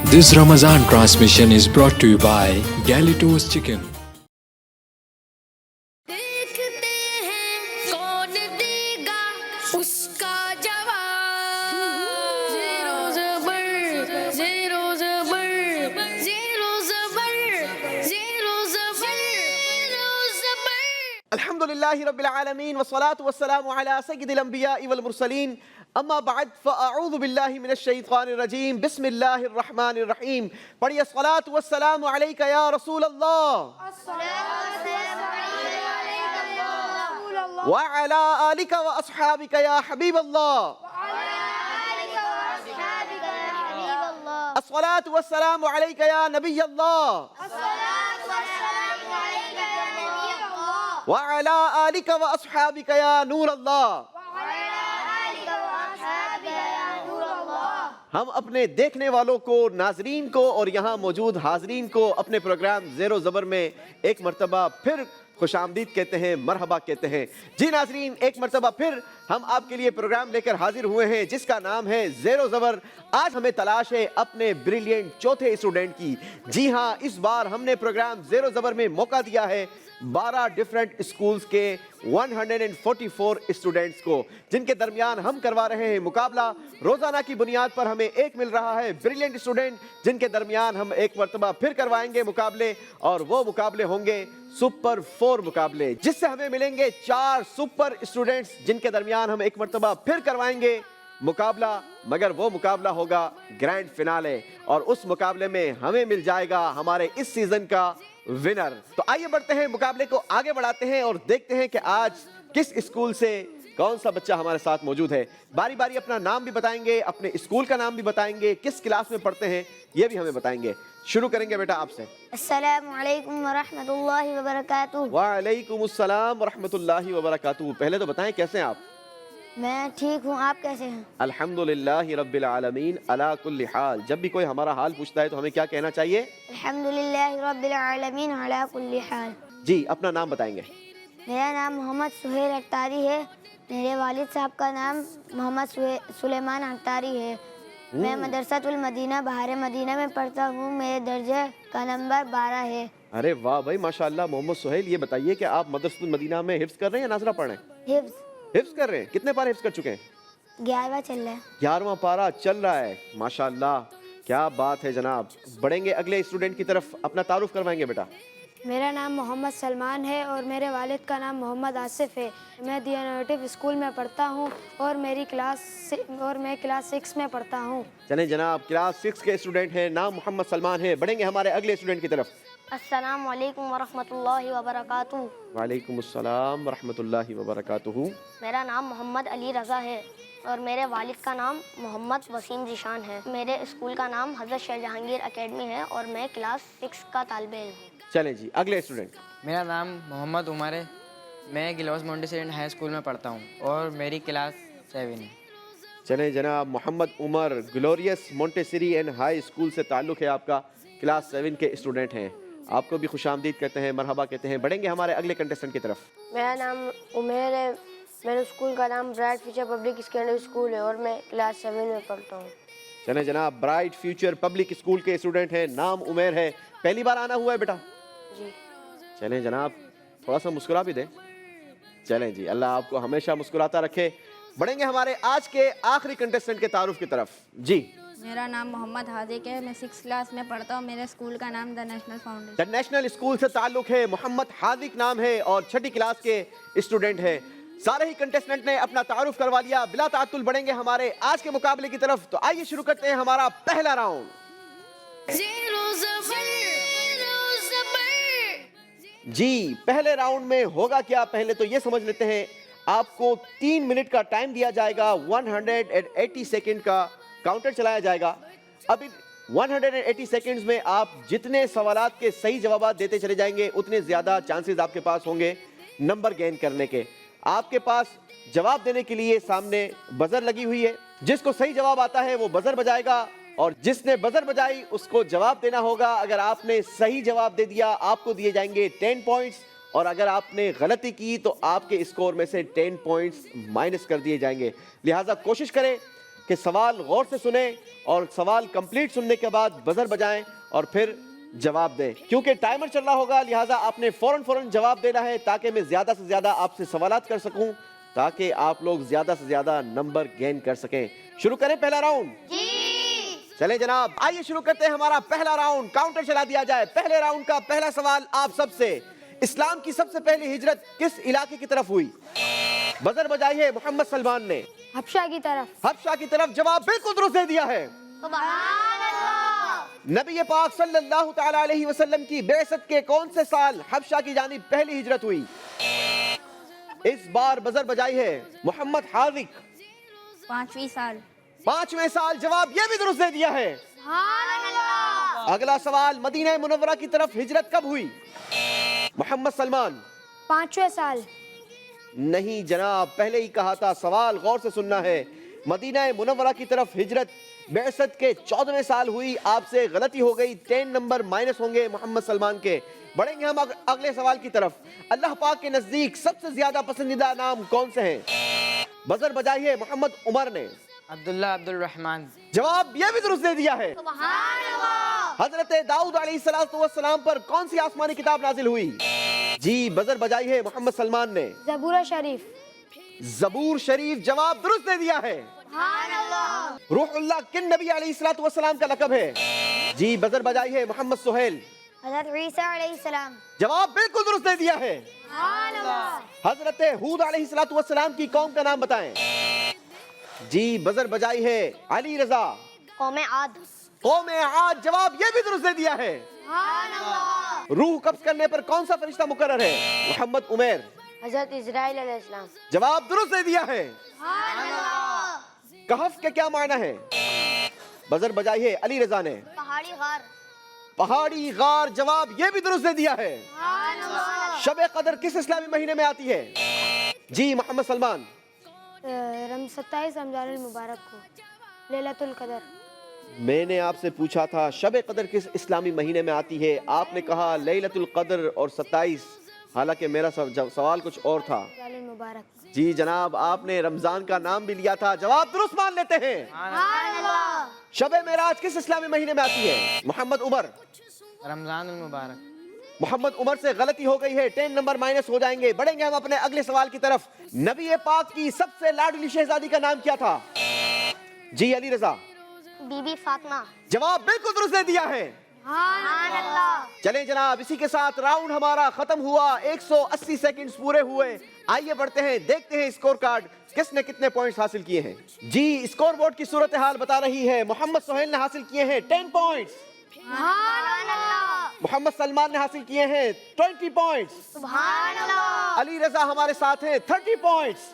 This Ramadan transmission is brought to you by Galitos Chicken. देखते हैं कौन देगा उसका जवाब। ज़ेरो ज़बर ज़ेरो ज़बर ज़ेरो ज़बर ज़ेरो ज़बर ज़ेरो ज़बर। अल्हम्दुलिल्लाहि रब्बिल आलमीन वस्सलातु वस्सलामु अला सय्यिदिल अंबिया'i वल मुरसलीन अम्मा बाद फ़अऊज़ु बिल्लाहि मिनश शैतानिर रजीम बिस्मिल्लाहिर रहमानिर रहीम। पढ़िए अस्सलातु वस्सलामु अलैका या रसूल अल्लाह व अला आलिका व अस्हाबिका या हबीब अल्लाह। अस्सलातु वस्सलामु अलैका या नबी अल्लाह व अला आलिका व अस्हाबिका या नूर अल्लाह। हम अपने देखने वालों को, नाजरीन को और यहाँ मौजूद हाजरीन को अपने प्रोग्राम ज़ेरो ज़बर में एक मरतबा फिर खुशामदीद कहते हैं, मरहबा कहते हैं। जी नाजरीन, एक मरतबा फिर हम आपके लिए प्रोग्राम लेकर हाजिर हुए हैं जिसका नाम है ज़ेरो ज़बर। आज हमें तलाश है अपने ब्रिलियंट चौथे स्टूडेंट की। जी हाँ, इस बार हमने प्रोग्राम ज़ेरो ज़बर में मौका दिया है 12 डिफरेंट स्कूल्स के 144 स्टूडेंट्स को, जिनके दरमियान हम करवा रहे हैं मुकाबला। रोजाना की बुनियाद पर हमें एक मिल रहा है ब्रिलियंट स्टूडेंट, जिनके दरमियान हम एक मरतबा फिर करवाएंगे मुकाबले, और वो मुकाबले होंगे सुपर 4 मुकाबले, जिससे हमें मिलेंगे 4 सुपर स्टूडेंट्स, जिनके दरमियान हम एक मरतबा फिर करवाएंगे मुकाबला। मगर वो मुकाबला होगा ग्रैंड फिनाले, और उस मुकाबले में हमें मिल जाएगा हमारे इस सीजन का विनर। तो आइए बढ़ते हैं, मुकाबले को आगे बढ़ाते हैं और देखते हैं कि आज किस स्कूल से कौन सा बच्चा हमारे साथ मौजूद है। बारी बारी अपना नाम भी बताएंगे, अपने स्कूल का नाम भी बताएंगे, किस क्लास में पढ़ते हैं ये भी हमें बताएंगे। शुरू करेंगे बेटा आपसे। अस्सलामु अलैकुम वरहमतुल्लाहि वबरकातुहू। वालेकुम अस्सलाम वरहमतुल्लाहि वबरकातुहू। पहले तो बताएं कैसे हैं आप? मैं ठीक हूँ, आप कैसे हैं? अल्हम्दुलिल्लाहि रब्बिल आलमीन अला कुल्ली हाल। जब भी कोई हमारा हाल पूछता है तो हमें क्या कहना चाहिए? अल्हम्दुलिल्लाहि रब्बिल आलमीन अला कुल्ली हाल। जी, अपना नाम बताएंगे। मेरा नाम मोहम्मद सुहेल अख्तारी है। मेरे वालिद साहब का नाम मोहम्मद सुलेमान अख्तारी है। मैं मदरसातुल मदीना बहार मदीना में पढ़ता हूँ। मेरे दर्जे का नंबर 12 है। अरे वाह भाई, माशाल्लाह। मोहम्मद सुहेल, ये बताइए कि आप मदरसातुल मदीना में हिफ्ज़ कर रहे हैं या नाज़रा पढ़ रहे हैं? हिफ्ज़ कर रहे हैं। कितने पारे हिफ्ज़ कर चुके हैं? 11वां चल रहा है। 11वां पारा चल रहा है, माशाल्लाह, क्या बात है जनाब। बढ़ेंगे अगले स्टूडेंट की तरफ, अपना तारुफ करवाएंगे बेटा। मेरा नाम मोहम्मद सलमान है और मेरे वालिद का नाम मोहम्मद आसिफ है। मैं दी इनोवेटिव स्कूल में पढ़ता हूँ और मैं क्लास 6 में पढ़ता हूँ। चलें जनाब, क्लास 6 के स्टूडेंट हैं, नाम मोहम्मद सलमान है। बढ़ेंगे हमारे अगले स्टूडेंट की तरफ। अस्सलामु अलैकुम वरहमतुल्लाहि वबरकातुहू। वालेकुम अस्सलाम वरहमतुल्लाहि वबरकातुहू। मेरा नाम मोहम्मद अली रज़ा है और मेरे वालिद का नाम मोहम्मद वसीम ज़ीशान है। मेरे स्कूल का नाम हज़रत शाह जहांगीर एकेडमी है और मैं क्लास 6 का तालिबे इल्म हूँ। चलें जी, अगले स्टूडेंट। मेरा नाम मोहम्मद उमर है। मैं गिलोस मोंटेसरी हाई स्कूल में पढ़ता हूँ और मेरी क्लास 7 है। चलें जनाब, Mohammad Umar glorious Montessori and high school से ताल्लुक़ है आपका, क्लास 7 के स्टूडेंट हैं। आपको भी खुशामदीद कहते हैं, मरहबा कहते हैं। बढ़ेंगे हमारे अगले कंटेस्टेंट की तरफ। मेरा नाम उमेर है। मेरे स्कूल का नाम bright future public secondary school है और मैं क्लास 7 में पढ़ता हूँ। चलें जनाब, ब्राइट फ्यूचर पब्लिक स्कूल के स्टूडेंट हैं, नाम उमेर है। पहली बार आना हुआ है बेटा? जी। चलें जनाब, थोड़ा सा मुस्कुरा भी दें। चलें जी, अल्लाह आपको हमेशा मुस्कुराता रखे। बढ़ेंगे हमारे आज के आखिरी कंटेस्टेंट के तारुफ की तरफ। जी। मेरा नाम मोहम्मद हादिक है। मैं 6 क्लास में पढ़ता हूँ। मेरे स्कूल का नाम the national foundation. The national school से ताल्लुक़ है, मोहम्मद हादिक नाम है और 6ठी क्लास के स्टूडेंट हैं। सारे ही कंटेस्टेंट ने अपना तारुफ करवा लिया। बिला ताअत्तुल बढ़ेंगे हमारे आज के मुकाबले की तरफ। तो आइए शुरू करते हैं हमारा पहला राउंड। ज़ेरो ज़बर ज़ेरो ज़बर। जी, पहले राउंड में होगा क्या, पहले तो ये समझ लेते हैं। आपको 3 मिनट का टाइम दिया जाएगा, 180 सेकेंड का काउंटर चलाया जाएगा। अब इन 180 सेकेंड्स में आप जितने सवालात के सही जवाब देते चले जाएंगे उतने ज़्यादा चांसेस आपके पास होंगे नंबर गेन करने के। आपके पास जवाब देने के लिए सामने बजर लगी हुई है। जिसको सही जवाब आता है वो बजर बजाएगा और जिसने बजर बजाई उसको जवाब देना होगा। अगर आपने सही जवाब दे दिया आपको दिए जाएंगे 10 पॉइंट्स, और अगर आपने गलती की तो आपके स्कोर में से 10 पॉइंट्स माइनस कर दिए जाएंगे। लिहाजा कोशिश करें کہ سوال غور سے سنیں اور سوال کمپلیٹ سننے کے بعد بزر بجائیں اور پھر جواب دیں. کیونکہ ٹائمر چل رہا ہوگا لہٰذا آپ نے فوراً جواب دینا ہے تاکہ میں زیادہ سے زیادہ آپ سے سوالات کر سکوں تاکہ آپ لوگ زیادہ سے زیادہ نمبر گین کر سکیں. شروع کریں پہلا راؤنڈ؟ چلیں جناب آئیے شروع کرتے ہیں ہمارا پہلا راؤنڈ. کاؤنٹر چلا دیا جائے. پہلے راؤنڈ کا پہلا سوال آپ سب سے. اسلام کی سب سے پہلی ہجرت کس علاقے کی طرف ہوئی؟ بزر بجائی ہے محمد سلمان نے. حبشہ کی طرف. حبشہ کی طرف. جواب بالکل درست دے دیا ہے. نبی پاک صلی اللہ تعالی علیہ وسلم کی بعثت کے کون سے سال حبشہ کی جانب پہلی ہجرت ہوئی؟ اس بار بزر بجائی ہے محمد حاذق. 5ویں سال. 5ویں سال. جواب یہ بھی درست دے دیا ہے. اگلا سوال مدینہ منورہ کی طرف ہجرت کب ہوئی؟ محمد سلمان. 5ویں سال. نہیں جناب پہلے ہی کہا تھا سوال غور سے سننا ہے. مدینہ منورہ کی طرف ہجرت بعثت کے 14ویں سال ہوئی. آپ سے غلطی ہو گئی. 10 نمبر مائنس ہوں گے محمد سلمان کے. بڑھیں گے ہم اگلے سوال کی طرف. اللہ پاک کے نزدیک سب سے زیادہ پسندیدہ نام کون سے ہیں؟ بزر بجائی ہے محمد عمر نے. عبداللہ عبد الرحمن. جواب یہ بھی درست دے دیا ہے. حضرت داؤد علیہ السلام پر کون سی آسمانی کتاب نازل ہوئی؟ جی بزر بجائی ہے محمد سلمان نے. زبور شریف. زبور شریف. جواب درست دے دیا ہے. روح اللہ کن نبی علیہ السلام کا لقب ہے؟ جی بزر بجائی ہے محمد سہیل. حضرت عیسیٰ علیہ السلام. جواب بالکل درست دے دیا ہے. حضرت ہود علیہ السلام کی قوم کا نام بتائیں. جی بزر بجائی ہے علی رضا. قوم عاد. قوم عاد. جواب یہ بھی درست دے دیا ہے. روح قبض کرنے پر کون سا فرشتہ مقرر ہے؟ محمد عمیر. حضرت اسرائیل علیہ السلام. جواب درست دے دیا ہے. کہف کے کیا معنی ہے؟ بزر بجائی ہے علی رضا نے. پہاڑی غار. پہاڑی غار. جواب یہ بھی درست دے دیا ہے. شب قدر کس اسلامی مہینے میں آتی ہے؟ جی محمد سلمان. 27 رمضان المبارک کو لیلۃ القدر. میں نے آپ سے پوچھا تھا شب قدر کس اسلامی مہینے میں آتی ہے. آپ نے کہا لیلۃ القدر اور 27. حالانکہ میرا سوال کچھ اور تھا. رمضان المبارک. جی جناب آپ نے رمضان کا نام بھی لیا تھا. جواب درست مان لیتے ہیں. شب معراج کس اسلامی مہینے میں آتی ہے؟ محمد عمر. رمضان المبارک. محمد عمر سے غلطی ہو گئی ہے. 10 نمبر مائنس ہو جائیں گے. بڑھیں گے ہم اپنے اگلے سوال کی طرف. نبی پاک کی سب سے لاڈلی شہزادی کا نام کیا تھا؟ جی علی رضا. بی بی فاطمہ. جواب بالکل درست دے دیا ہے. چلیں جناب اسی کے ساتھ راؤنڈ ہمارا ختم ہوا. 180 سیکنڈز پورے ہوئے. آئیے بڑھتے ہیں دیکھتے ہیں اسکور کارڈ کس نے کتنے پوائنٹس حاصل کیے ہیں. جی اسکور بورڈ کی صورتحال بتا رہی ہے محمد سہیل نے حاصل کیے ہیں 10 پوائنٹس. محمد سلمان نے حاصل کیے ہیں 20 پوائنٹس. علی رضا ہمارے ساتھ ہیں 30 پوائنٹس.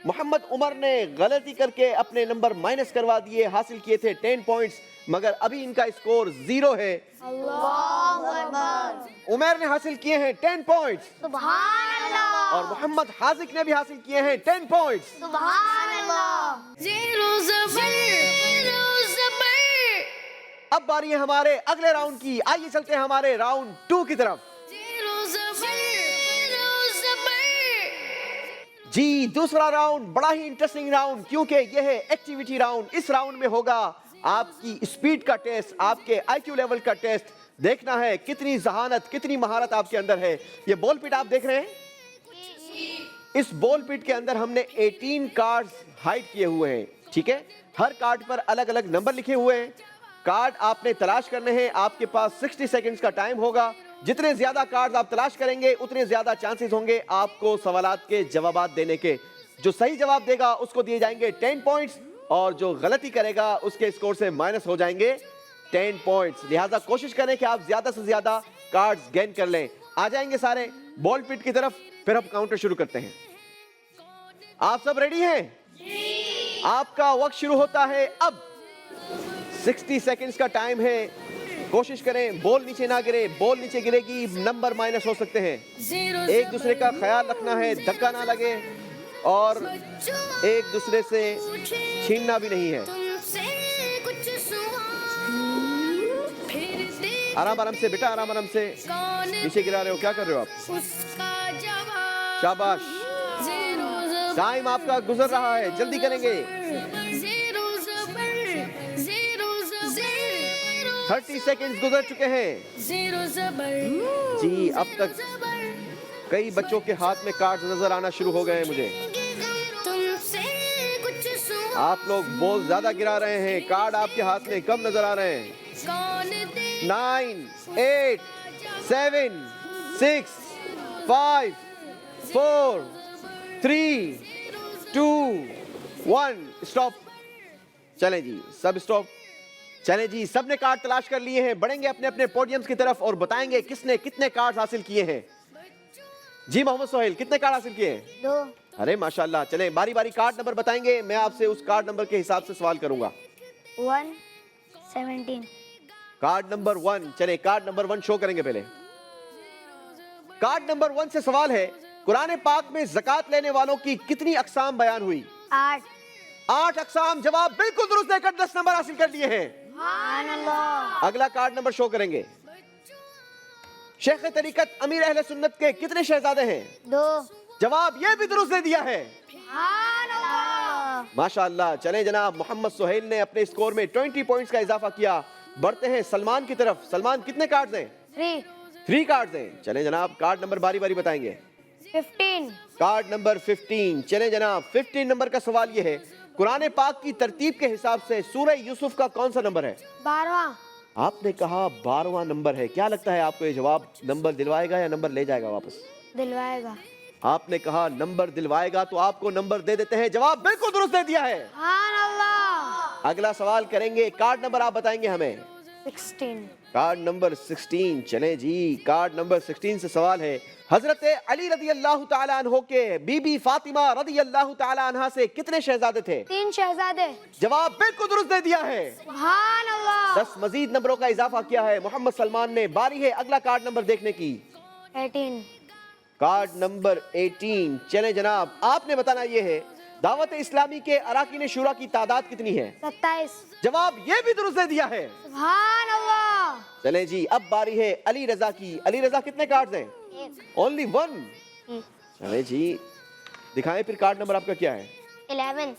محمد عمر نے غلطی کر کے اپنے نمبر مائنس کروا دیے. حاصل کیے تھے 10 پوائنٹس مگر ابھی ان کا اسکور 0 ہے. عمر نے حاصل کیے ہیں 10 پوائنٹس اور محمد حاذق نے بھی حاصل کیے ہیں 10 پوائنٹس. زیرو زبر زیرو زبر. اب باری ہے ہمارے اگلے راؤنڈ کی. آئیے چلتے ہیں ہمارے راؤنڈ 2 کی طرف. زیرو زبر زیرو زبر. جی دوسرا راؤنڈ بڑا ہی انٹرسٹنگ راؤنڈ کیونکہ یہ ہے ایکٹیویٹی راؤنڈ. اس راؤنڈ میں ہوگا آپ کی اسپیڈ کا ٹیسٹ, آپ کے آئی کیو لیول کا ٹیسٹ. دیکھنا ہے کتنی ذہانت کتنی مہارت آپ کے اندر ہے. یہ بال پیٹ آپ دیکھ رہے ہیں. اس بال پیٹ کے اندر ہم نے 18 کارڈز ہائڈ کیے ہوئے ہیں. ٹھیک ہے, ہر کارڈ پر الگ الگ نمبر لکھے ہوئے ہیں. کارڈ آپ نے تلاش کرنے ہیں. آپ کے پاس 60 سیکنڈز کا ٹائم ہوگا. جتنے زیادہ کارڈز آپ تلاش کریں گے اتنے زیادہ چانسز ہوں گے آپ کو سوالات کے جوابات دینے کے. جو صحیح جواب دے گا اس کو دیے جائیں گے 10 پوائنٹس اور جو غلطی کرے گا اس کے اسکور سے مائنس ہو جائیں گے 10 پوائنٹس. لہٰذا کوشش کریں کہ آپ زیادہ سے زیادہ کارڈز گین کر لیں. آ جائیں گے سارے بال پٹ کی طرف. پھر ہم کاؤنٹر شروع کرتے ہیں. آپ سب ریڈی ہیں؟ آپ کا وقت شروع ہوتا ہے اب. 60 سیکنڈز کا ٹائم ہے. کوشش کریں بال نیچے نہ گرے. بال نیچے گرے گی نمبر مائنس ہو سکتے ہیں. ایک دوسرے کا خیال رکھنا ہے, دھکا نہ لگے اور ایک دوسرے سے چھیننا بھی نہیں ہے. آرام آرام سے بیٹا, آرام آرام سے. نیچے گرا رہے ہو, کیا کر رہے ہو آپ؟ شاباش. ٹائم آپ کا گزر رہا ہے, جلدی کریں گے. 30 सेकंड्स गुजर चुके हैं। जीरो ज़बर जी अब तक कई बच्चों के हाथ में कार्ड नजर आना शुरू हो गए हैं मुझे। तुमसे कुछ सुन आप लोग बॉल ज्यादा गिरा रहे हैं, कार्ड आपके हाथ में कम नजर आ रहे हैं। कौन दे 9 8 7 6 5 4 3 2 1 स्टॉप। चलें जी सब स्टॉप। चलें जी सबने कार्ड तलाश कर लिए हैं, बढ़ेंगे अपने अपने पोडियम्स की तरफ और बताएंगे किसने कितने कार्ड हासिल किए हैं। जी मोहम्मद सोहेल कितने कार्ड हासिल किए हैं? 2 अरे माशाल्लाह। चलें बारी बारी कार्ड नंबर बताएंगे, मैं आपसे उस कार्ड नंबर के हिसाब से सवाल करूंगा। 1 17 कार्ड नंबर 1, चलें कार्ड नंबर 1 शो करेंगे पहले। कार्ड नंबर 1 से सवाल है, कुरान पाक में ज़कात लेने वालों की कितनी अक़साम बयान हुई? 8 अक़साम। जवाब बिल्कुल दुरुस्त देकर 10 नंबर हासिल कर लिए हैं। सुभान अल्लाह। अगला कार्ड नंबर शो करेंगे। शेख तरीकत अमीर अहले सुन्नत के कितने शहजादे हैं? 2 जवाब ये भी दुरुस्त दे दिया है। सुभान अल्लाह। माशाअल्लाह। चलें जनाब मोहम्मद सोहेल ने अपने स्कोर में 20 पॉइंट्स का इजाफा किया। बढ़ते हैं सलमान की तरफ। सलमान कितने कार्ड्स हैं? 3 कार्ड्स हैं। चलें जनाब कार्ड नंबर बारी बारी बताएंगे। 15 कार्ड नंबर 15। चलें जनाब 15 नंबर का सवाल ये है, कुरान पाक की तरतीब के हिसाब से सूरह यूसुफ का कौन सा नंबर है? 12वां। आपने कहा 12वां नंबर है। क्या लगता है आपको ये जवाब नंबर दिलवाएगा या नंबर ले जाएगा वापस? दिलवाएगा। आपने कहा नंबर दिलवाएगा, तो आपको नंबर दे देते हैं। जवाब बिल्कुल दुरुस्त दे दिया है। सुभान अल्लाह। अगला सवाल करेंगे, कार्ड नंबर आप बताएंगे हमें। 16 कार्ड नंबर 16। चले जी कार्ड नंबर 16 से सवाल है, हजरत अली रदी अल्लाह ताला अन्हो के बीबी फातिमा रदी अल्लाह ताला अन्हा से कितने शहजादे थे? 3 शहजादे। जवाब बिल्कुल दुरुस्त दे दिया है। सुभान अल्लाह। 10 मजीद नंबरों का इजाफा किया है मोहम्मद सलमान ने। बारी है अगला कार्ड नंबर देखने की। 18 कार्ड नंबर 18। चले जनाब आपने बताना ये है, दावत इस्लामी के अराकीन शुरा की तादाद कितनी है? 27 जवाब ये भी दुरुस्त दे दिया है। सुभान अल्लाह। चले जी अब बारी है अली रजा की। अली रजा कितने कार्ड्स हैं? ओनली 1। चले जी दिखाएं फिर कार्ड नंबर आपका क्या है? 11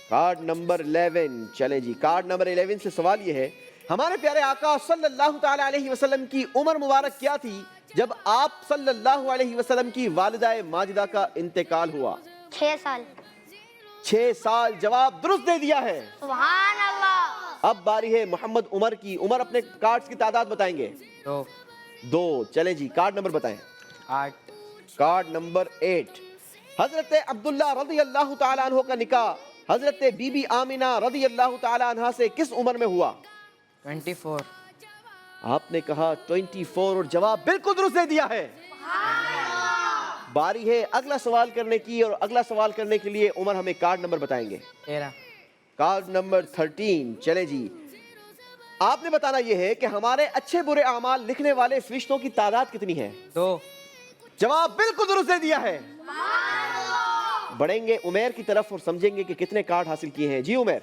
कार्ड नंबर 11। चले जी कार्ड नंबर 11 से सवाल ये है, हमारे प्यारे आका सल्लल्लाहु ताला अलैहि वसल्लम की उम्र मुबारक क्या थी जब आप सल्लल्लाहु अलैहि वसल्लम की वालिदा माजिदा का इंतकाल हुआ? 6 साल। 6 साल। जवाब दुरुस्त दे दिया है। सुभान अल्लाह। अब बारी है मोहम्मद उमर की। उमर अपने कार्ड्स की तादाद बताएंगे। 2। चले जी कार्ड नंबर बताएं। 8 कार्ड नंबर 8। हजरत अब्दुल्ला रदी अल्लाह ताला अन्हो का निकाह हजरत बीबी आमिना रदी अल्लाह ताला अन्हा से किस उम्र में हुआ? 24 आपने कहा 24 और जवाब बिल्कुल दुरुस्त दे दिया है। बारी है अगला सवाल करने की, और अगला सवाल करने के लिए उमर हमें कार्ड नंबर बताएंगे। 13 कार्ड नंबर 13। चले जी आपने बताना यह है कि हमारे अच्छे बुरे अमाल लिखने वाले फरिश्तों की तादाद कितनी है? 2 जवाब बिल्कुल दुरुस्त दे दिया है। बढ़ेंगे उमेर की तरफ और समझेंगे कि कितने कार्ड हासिल किए हैं। जी उमेर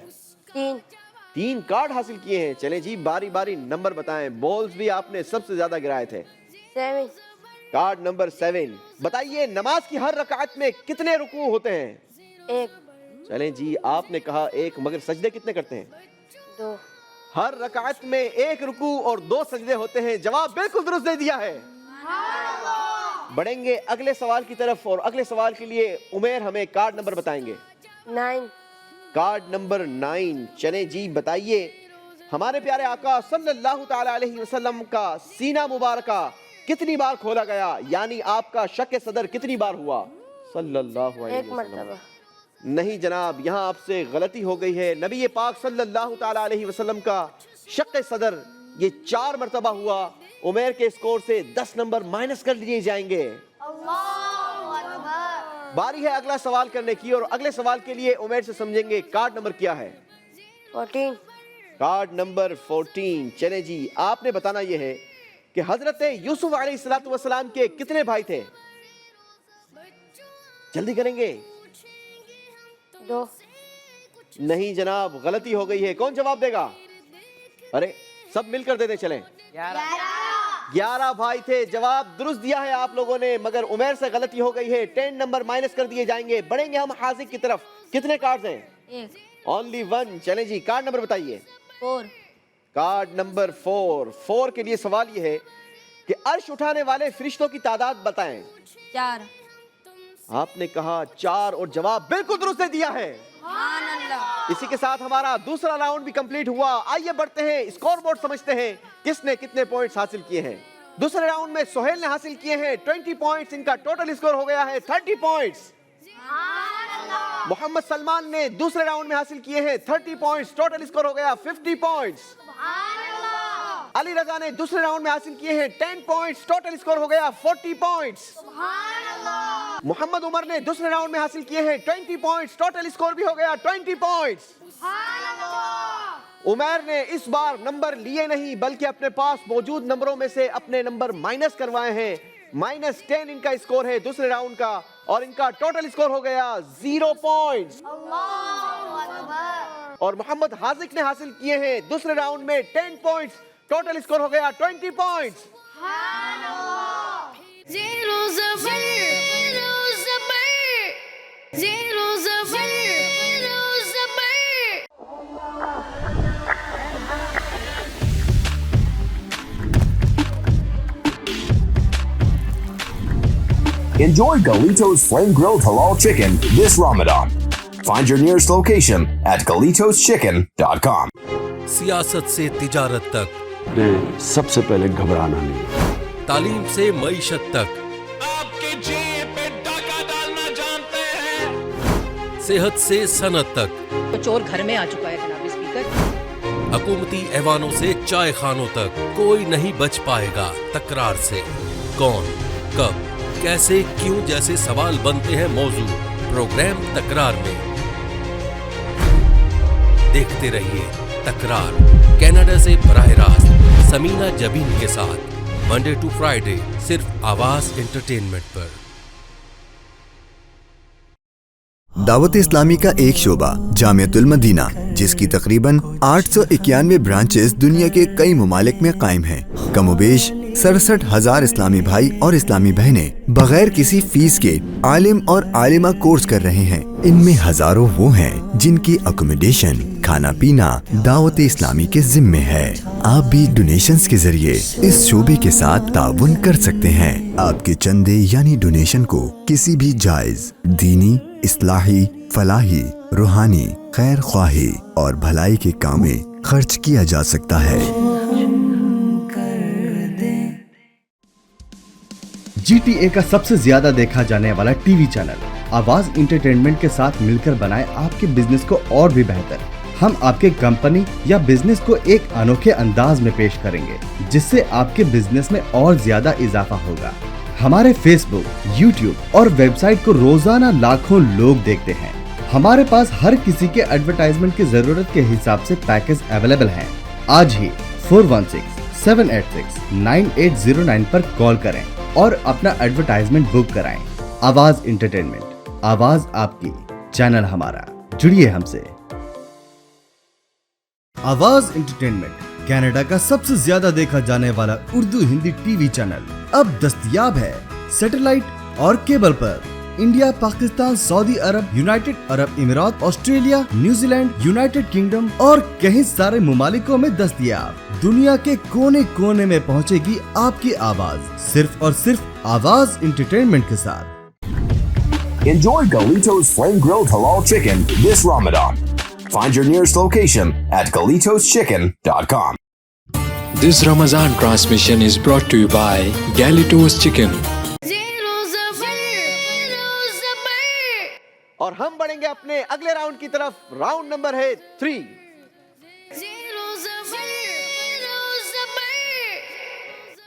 3 कार्ड हासिल किए हैं। चले जी बारी बारी नंबर बताएं। बॉल्स भी आपने सबसे ज्यादा गिराए थे। 7 कार्ड नंबर 7। बताइए नमाज की हर रकात में कितने रुकू होते हैं? 1 चलें जी आपने कहा 1, मगर सजदे कितने करते हैं? 2 हर रकात में 1 रुकू और 2 सजदे होते हैं। जवाब बिल्कुल दुरुस्त दे दिया है। बढ़ेंगे अगले सवाल की तरफ, और अगले सवाल के लिए उमेर हमें कार्ड नंबर बताएंगे। 9 कार्ड नंबर 9। चले जी बताइए हमारे प्यारे आका सल्लल्लाहु ताला अलैहि वसल्लम का सीना मुबारका कितनी बार खोला गया, यानी आपका शक सदर कितनी बार हुआ? सल्लल्लाहु अलैहि वसल्लम। नहीं जनाब यहाँ आपसे गलती हो गई है। नबी पाक सल्लल्लाहु ताला अलैहि वसल्लम का शक सदर ये 4 मरतबा हुआ। उमेर के स्कोर से 10 नंबर माइनस कर लिए जाएंगे। बारी है अगला सवाल करने की, और अगले सवाल के लिए उमेर से समझेंगे कार्ड नंबर क्या है? 14 कार्ड नंबर 14। चले जी आपने बताना यह है कि हजरत यूसुफ अलैहिस्सलातु वस्सलाम के कितने भाई थे? जल्दी करेंगे। 2 नहीं जनाब गलती हो गई है। कौन जवाब देगा? अरे सब मिलकर दे दे। चलें 11 भाई थे। जवाब दुरुस्त दिया है आप लोगों ने, मगर उमेर से गलती हो गई है। 10 नंबर माइनस कर दिए जाएंगे। बढ़ेंगे हम हाजिक की तरफ। कितने कार्ड्स हैं? 1 ओनली 1। चलें जी कार्ड नंबर बताइए। 4 कार्ड नंबर 4 के लिए सवाल ये है कि अर्श उठाने वाले फरिश्तों की तादाद बताएं। 4। आपने कहा 4 और जवाब बिल्कुल दुरुस्त दिया है। इसी के साथ हमारा दूसरा राउंड भी कंप्लीट हुआ। आइए बढ़ते हैं, स्कोर बोर्ड समझते हैं किसने कितने पॉइंट्स हासिल किए हैं। दूसरे राउंड में सोहेल ने हासिल किए हैं 20 पॉइंट्स, इनका टोटल स्कोर हो गया है 30 पॉइंट्स। मोहम्मद सलमान ने दूसरे राउंड में हासिल किए हैं 30 पॉइंट्स, टोटल स्कोर हो गया 50 पॉइंट्स। अली रजा ने दूसरे राउंड में हासिल किए हैं 10 पॉइंट्स, टोटल स्कोर हो गया 40 पॉइंट्स। मोहम्मद उमर ने दूसरे राउंड में हासिल किए हैं 20 पॉइंट्स, टोटल स्कोर भी हो गया 20 पॉइंट्स। उमर ने इस बार नंबर लिए नहीं बल्कि अपने पास मौजूद नंबरों में से अपने नंबर माइनस करवाए हैं। -10 इनका स्कोर है दूसरे राउंड का और इनका टोटल स्कोर हो गया 0 पॉइंट्स। और मोहम्मद हाजिक ने हासिल किए हैं दूसरे राउंड में 10 पॉइंट्स, टोटल स्कोर हो गया 20 points. Zero ज़बर, zero ज़बर, zero ज़बर, zero ज़बर। Enjoy Galito's Flame Grilled Halal Chicken this Ramadan. Find your nearest location at GalitosChicken.com. सियासत से तिजारत तक, सबसे पहले घबराना नहीं। तालीम से मईशत तक, आपके जेब पे डाका डालना जानते हैं। सेहत से सनत तक, तो चोर घर में आ चुका है जनाब स्पीकर। हुकूमती ऐवानों से चाय खानों तक, कोई नहीं बच पाएगा तकरार से। कौन, कब, कैसे, क्यों जैसे सवाल बनते हैं मौजू प्रोग्राम तकरार में। देखते रहिए तकरार, कनाडा से बराह रास्त समीना जबीन के साथ, मंडे टू फ्राइडे सिर्फ आवाज एंटरटेनमेंट पर। दावत इस्लामी का एक शोबा जामियतुल मदीना, जिसकी तकरीबन 891 ब्रांचेस दुनिया के कई ममालिक में कायम हैं। कमोबेश 67,000 इस्लामी भाई और इस्लामी बहनें बगैर किसी फीस के आलिम और आलिमा कोर्स कर रहे हैं। इनमें हजारों वो हैं जिनकी अकोमोडेशन, खाना पीना दावत इस्लामी के जिम्मे है। आप भी डोनेशंस के जरिए इस शोबे के साथ ताउन कर सकते हैं। आपके चंदे यानी डोनेशन को किसी भी जायज दीनी, इस्लाही, फलाही, रूहानी, खैर ख्वाही और भलाई के काम में खर्च किया जा सकता है। GTA का सबसे ज्यादा देखा जाने वाला टीवी चैनल आवाज एंटरटेनमेंट के साथ मिलकर बनाए आपके बिजनेस को और भी बेहतर। हम आपके कंपनी या बिजनेस को एक अनोखे अंदाज में पेश करेंगे, जिससे आपके बिजनेस में और ज्यादा इजाफा होगा। हमारे फेसबुक, यूट्यूब और वेबसाइट को रोजाना लाखों लोग देखते हैं। हमारे पास हर किसी के एडवर्टाइजमेंट की जरूरत के हिसाब से पैकेज अवेलेबल हैं। आज ही 416-786-9809 पर कॉल करें और अपना एडवर्टाइजमेंट बुक कराएं। आवाज एंटरटेनमेंट, आवाज आपकी, चैनल हमारा, जुड़िए हमसे। आवाज एंटरटेनमेंट कनाडा का सबसे ज्यादा देखा जाने वाला उर्दू हिंदी टीवी चैनल अब दस्तयाब है सैटेलाइट और केबल पर। इंडिया, पाकिस्तान, सऊदी अरब, यूनाइटेड अरब इमिरात, ऑस्ट्रेलिया, न्यूजीलैंड, यूनाइटेड किंगडम और कई सारे ममालिकों में दस्तयाब। दुनिया के कोने कोने में पहुंचेगी आपकी आवाज, सिर्फ और सिर्फ आवाज एंटरटेनमेंट के साथ। Enjoy Galito's Flame Grilled Halal Chicken this Ramadan. Find your nearest location at GalitosChicken.com. This Ramadan transmission is brought to you by Galito's Chicken. ज़ेरो ज़बर, ज़ेरो ज़बर। और हम बढ़ेंगे अपने अगले राउंड की तरफ। राउंड नंबर है 3। ज़ेरो ज़बर, ज़ेरो ज़बर।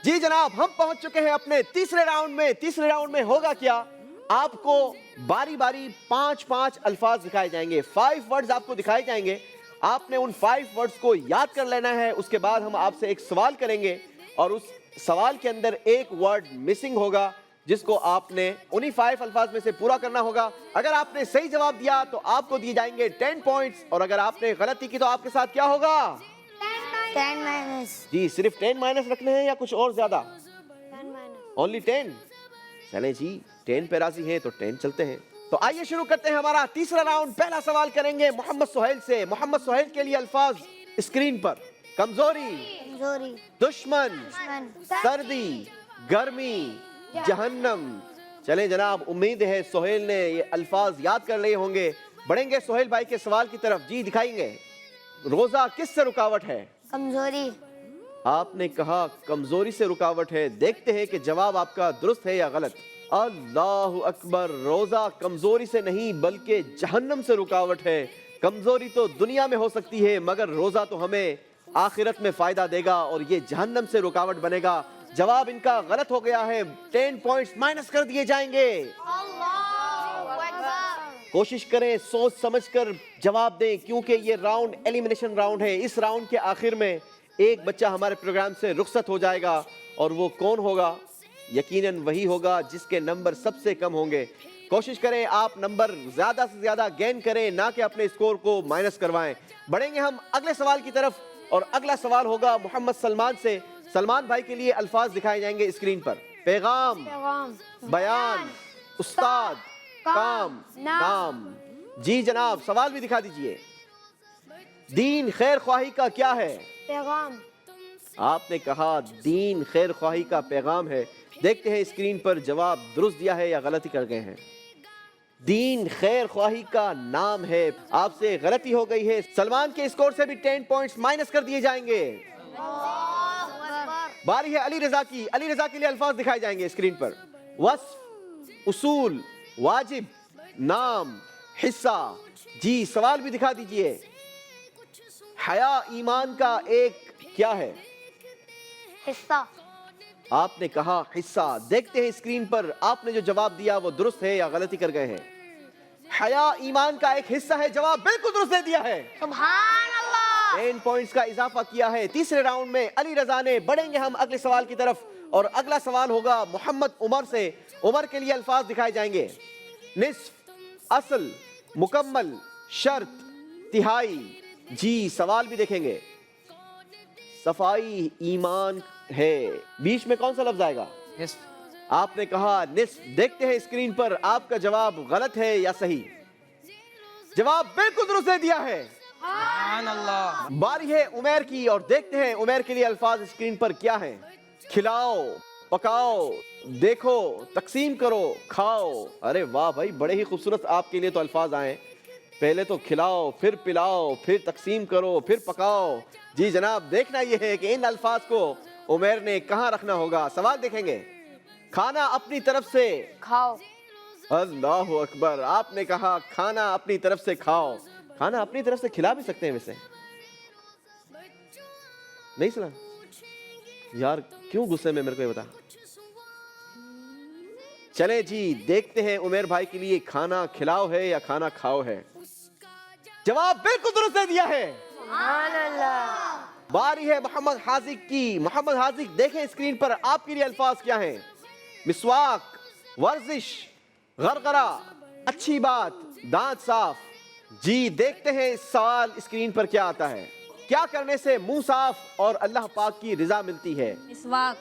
जी जनाब, हम पहुंच चुके हैं अपने तीसरे राउंड में। तीसरे राउंड में होगा क्या, आपको बारी बारी 5-5 अल्फाज दिखाए जाएंगे। 5 वर्ड्स आपको दिखाए जाएंगे। आपने उन 5 वर्ड्स को याद कर लेना है। उसके बाद हम आपसे एक सवाल करेंगे और उस सवाल के अंदर एक वर्ड मिसिंग होगा, जिसको आपने उन्हीं 5 अल्फाज में से पूरा करना होगा। अगर आपने सही जवाब दिया तो आपको दिए जाएंगे 10 पॉइंट्स, और अगर आपने गलती की तो आपके साथ क्या होगा? 10 माइनस। जी, सिर्फ 10 माइनस रखने हैं या कुछ और ज्यादा? ओनली 10। चलें जी, 10 पे राजी हैं तो 10 चलते हैं। तो आइए शुरू करते हैं हमारा तीसरा राउंड। पहला सवाल करेंगे मोहम्मद सोहेल से। मोहम्मद सोहेल के लिए अल्फाज स्क्रीन पर। कमजोरी, कमजोरी, दुश्मन, दुश्मन, सर्दी, गर्मी, जहन्नम। चलें जनाब, उम्मीद है सोहेल ने ये अल्फाज याद कर लिए होंगे। बढ़ेंगे सोहेल भाई के सवाल की तरफ। जी दिखाएंगे। रोजा किससे रुकावट है? कमजोरी, आपने कहा कमजोरी से रुकावट है। देखते हैं कि जवाब आपका दुरुस्त है या गलत। अल्लाह अकबर, रोजा कमजोरी से नहीं बल्कि जहन्नम से रुकावट है। कमजोरी तो दुनिया में हो सकती है मगर रोजा तो हमें आखिरत में फायदा देगा और ये जहन्नम से रुकावट बनेगा। जवाब इनका गलत हो गया है। 10 पॉइंट्स माइनस कर दिए जाएंगे। कोशिश करें सोच समझकर जवाब दें क्योंकि ये राउंड एलिमिनेशन राउंड है। इस राउंड के आखिर में एक बच्चा हमारे प्रोग्राम से रुखसत हो जाएगा और वो कौन होगा? यकीनन वही होगा जिसके नंबर सबसे कम होंगे। कोशिश करें आप नंबर ज्यादा से ज्यादा गेन करें, ना कि अपने स्कोर को माइनस करवाएं। बढ़ेंगे हम अगले सवाल की तरफ और अगला सवाल होगा मोहम्मद सलमान से। सलमान भाई के लिए अल्फाज दिखाए जाएंगे स्क्रीन पर। पैगाम, बयान, उस्ताद, काम, नाम। जी जनाब, सवाल भी दिखा दीजिए। दीन खैर ख्वाही का क्या है? पैगाम, आपने कहा दीन खैर ख्वाही का पैगाम है। देखते हैं स्क्रीन पर जवाब दुरुस्त दिया है या गलती कर गए हैं। दीन खैर ख्वाही का नाम है। आपसे गलती हो गई है। सलमान के स्कोर से भी 10 पॉइंट्स माइनस कर दिए जाएंगे। बारी है अली रजा की। अली रजा के लिए अल्फाज दिखाए जाएंगे स्क्रीन पर। वस्फ, उसूल, वाजिब, नाम, हिस्सा। जी सवाल भी दिखा दीजिए। हया ईमान का एक क्या है? हिस्सा। आपने कहा हिस्सा। देखते हैं स्क्रीन पर आपने जो जवाब दिया वो दुरुस्त है या गलती कर गए हैं। हया ईमान का एक हिस्सा है। जवाब बिल्कुल दुरुस्त दे दिया है। सुभान अल्लाह। 10 पॉइंट्स का इजाफा किया है तीसरे राउंड में अली रजा ने। बढ़ेंगे हम अगले सवाल की तरफ और अगला सवाल होगा मोहम्मद उमर से। उमर के लिए अल्फाज दिखाए जाएंगे। निस्फ, असल, मुकम्मल, शर्त, तिहाई। जी सवाल भी देखेंगे। सफाई ईमान है। बीच में कौन सा लफ्ज आएगा? निस्फ। आपने कहा निस्फ। देखते हैं स्क्रीन पर आपका जवाब गलत है या सही। जवाब बिल्कुल दुरुस्त दे दिया है। सुभान अल्लाह। बारी है उमैर की और देखते हैं उमैर के लिए अल्फाज स्क्रीन पर क्या हैं। खिलाओ, पकाओ, देखो, तकसीम करो, खाओ। अरे वाह भाई, बड़े ही खूबसूरत आपके लिए तो अल्फाज आए। पहले तो खिलाओ, फिर पिलाओ, फिर तकसीम करो, फिर पकाओ। जी जनाब, देखना यह है कि इन अल्फाज को उमैर ने कहाँ रखना होगा। सवाल देखेंगे। खाना अपनी तरफ से खाओ। अल्लाह अकबर। आपने कहा खाना अपनी तरफ से खाओ। खाना अपनी तरफ से खिला भी सकते हैं वैसे। नहीं सुना यार, क्यों गुस्से में? मेरे को ये बता। चले जी, देखते हैं उमैर भाई के लिए खाना खिलाओ है या खाना खाओ है। जवाब बिल्कुल दुरुस्त दे दिया है। सुभान अल्लाह। बारी है मोहम्मद हाजिक की। मोहम्मद हाजिक, देखें स्क्रीन पर आपके लिए अल्फाज क्या हैं। मिसवाक, वर्जिश, गरगरा, अच्छी बात, दांत साफ। जी देखते हैं इस सवाल स्क्रीन पर क्या आता है। क्या करने से मुंह साफ और अल्लाह पाक की रिजा मिलती है? मिसवाक।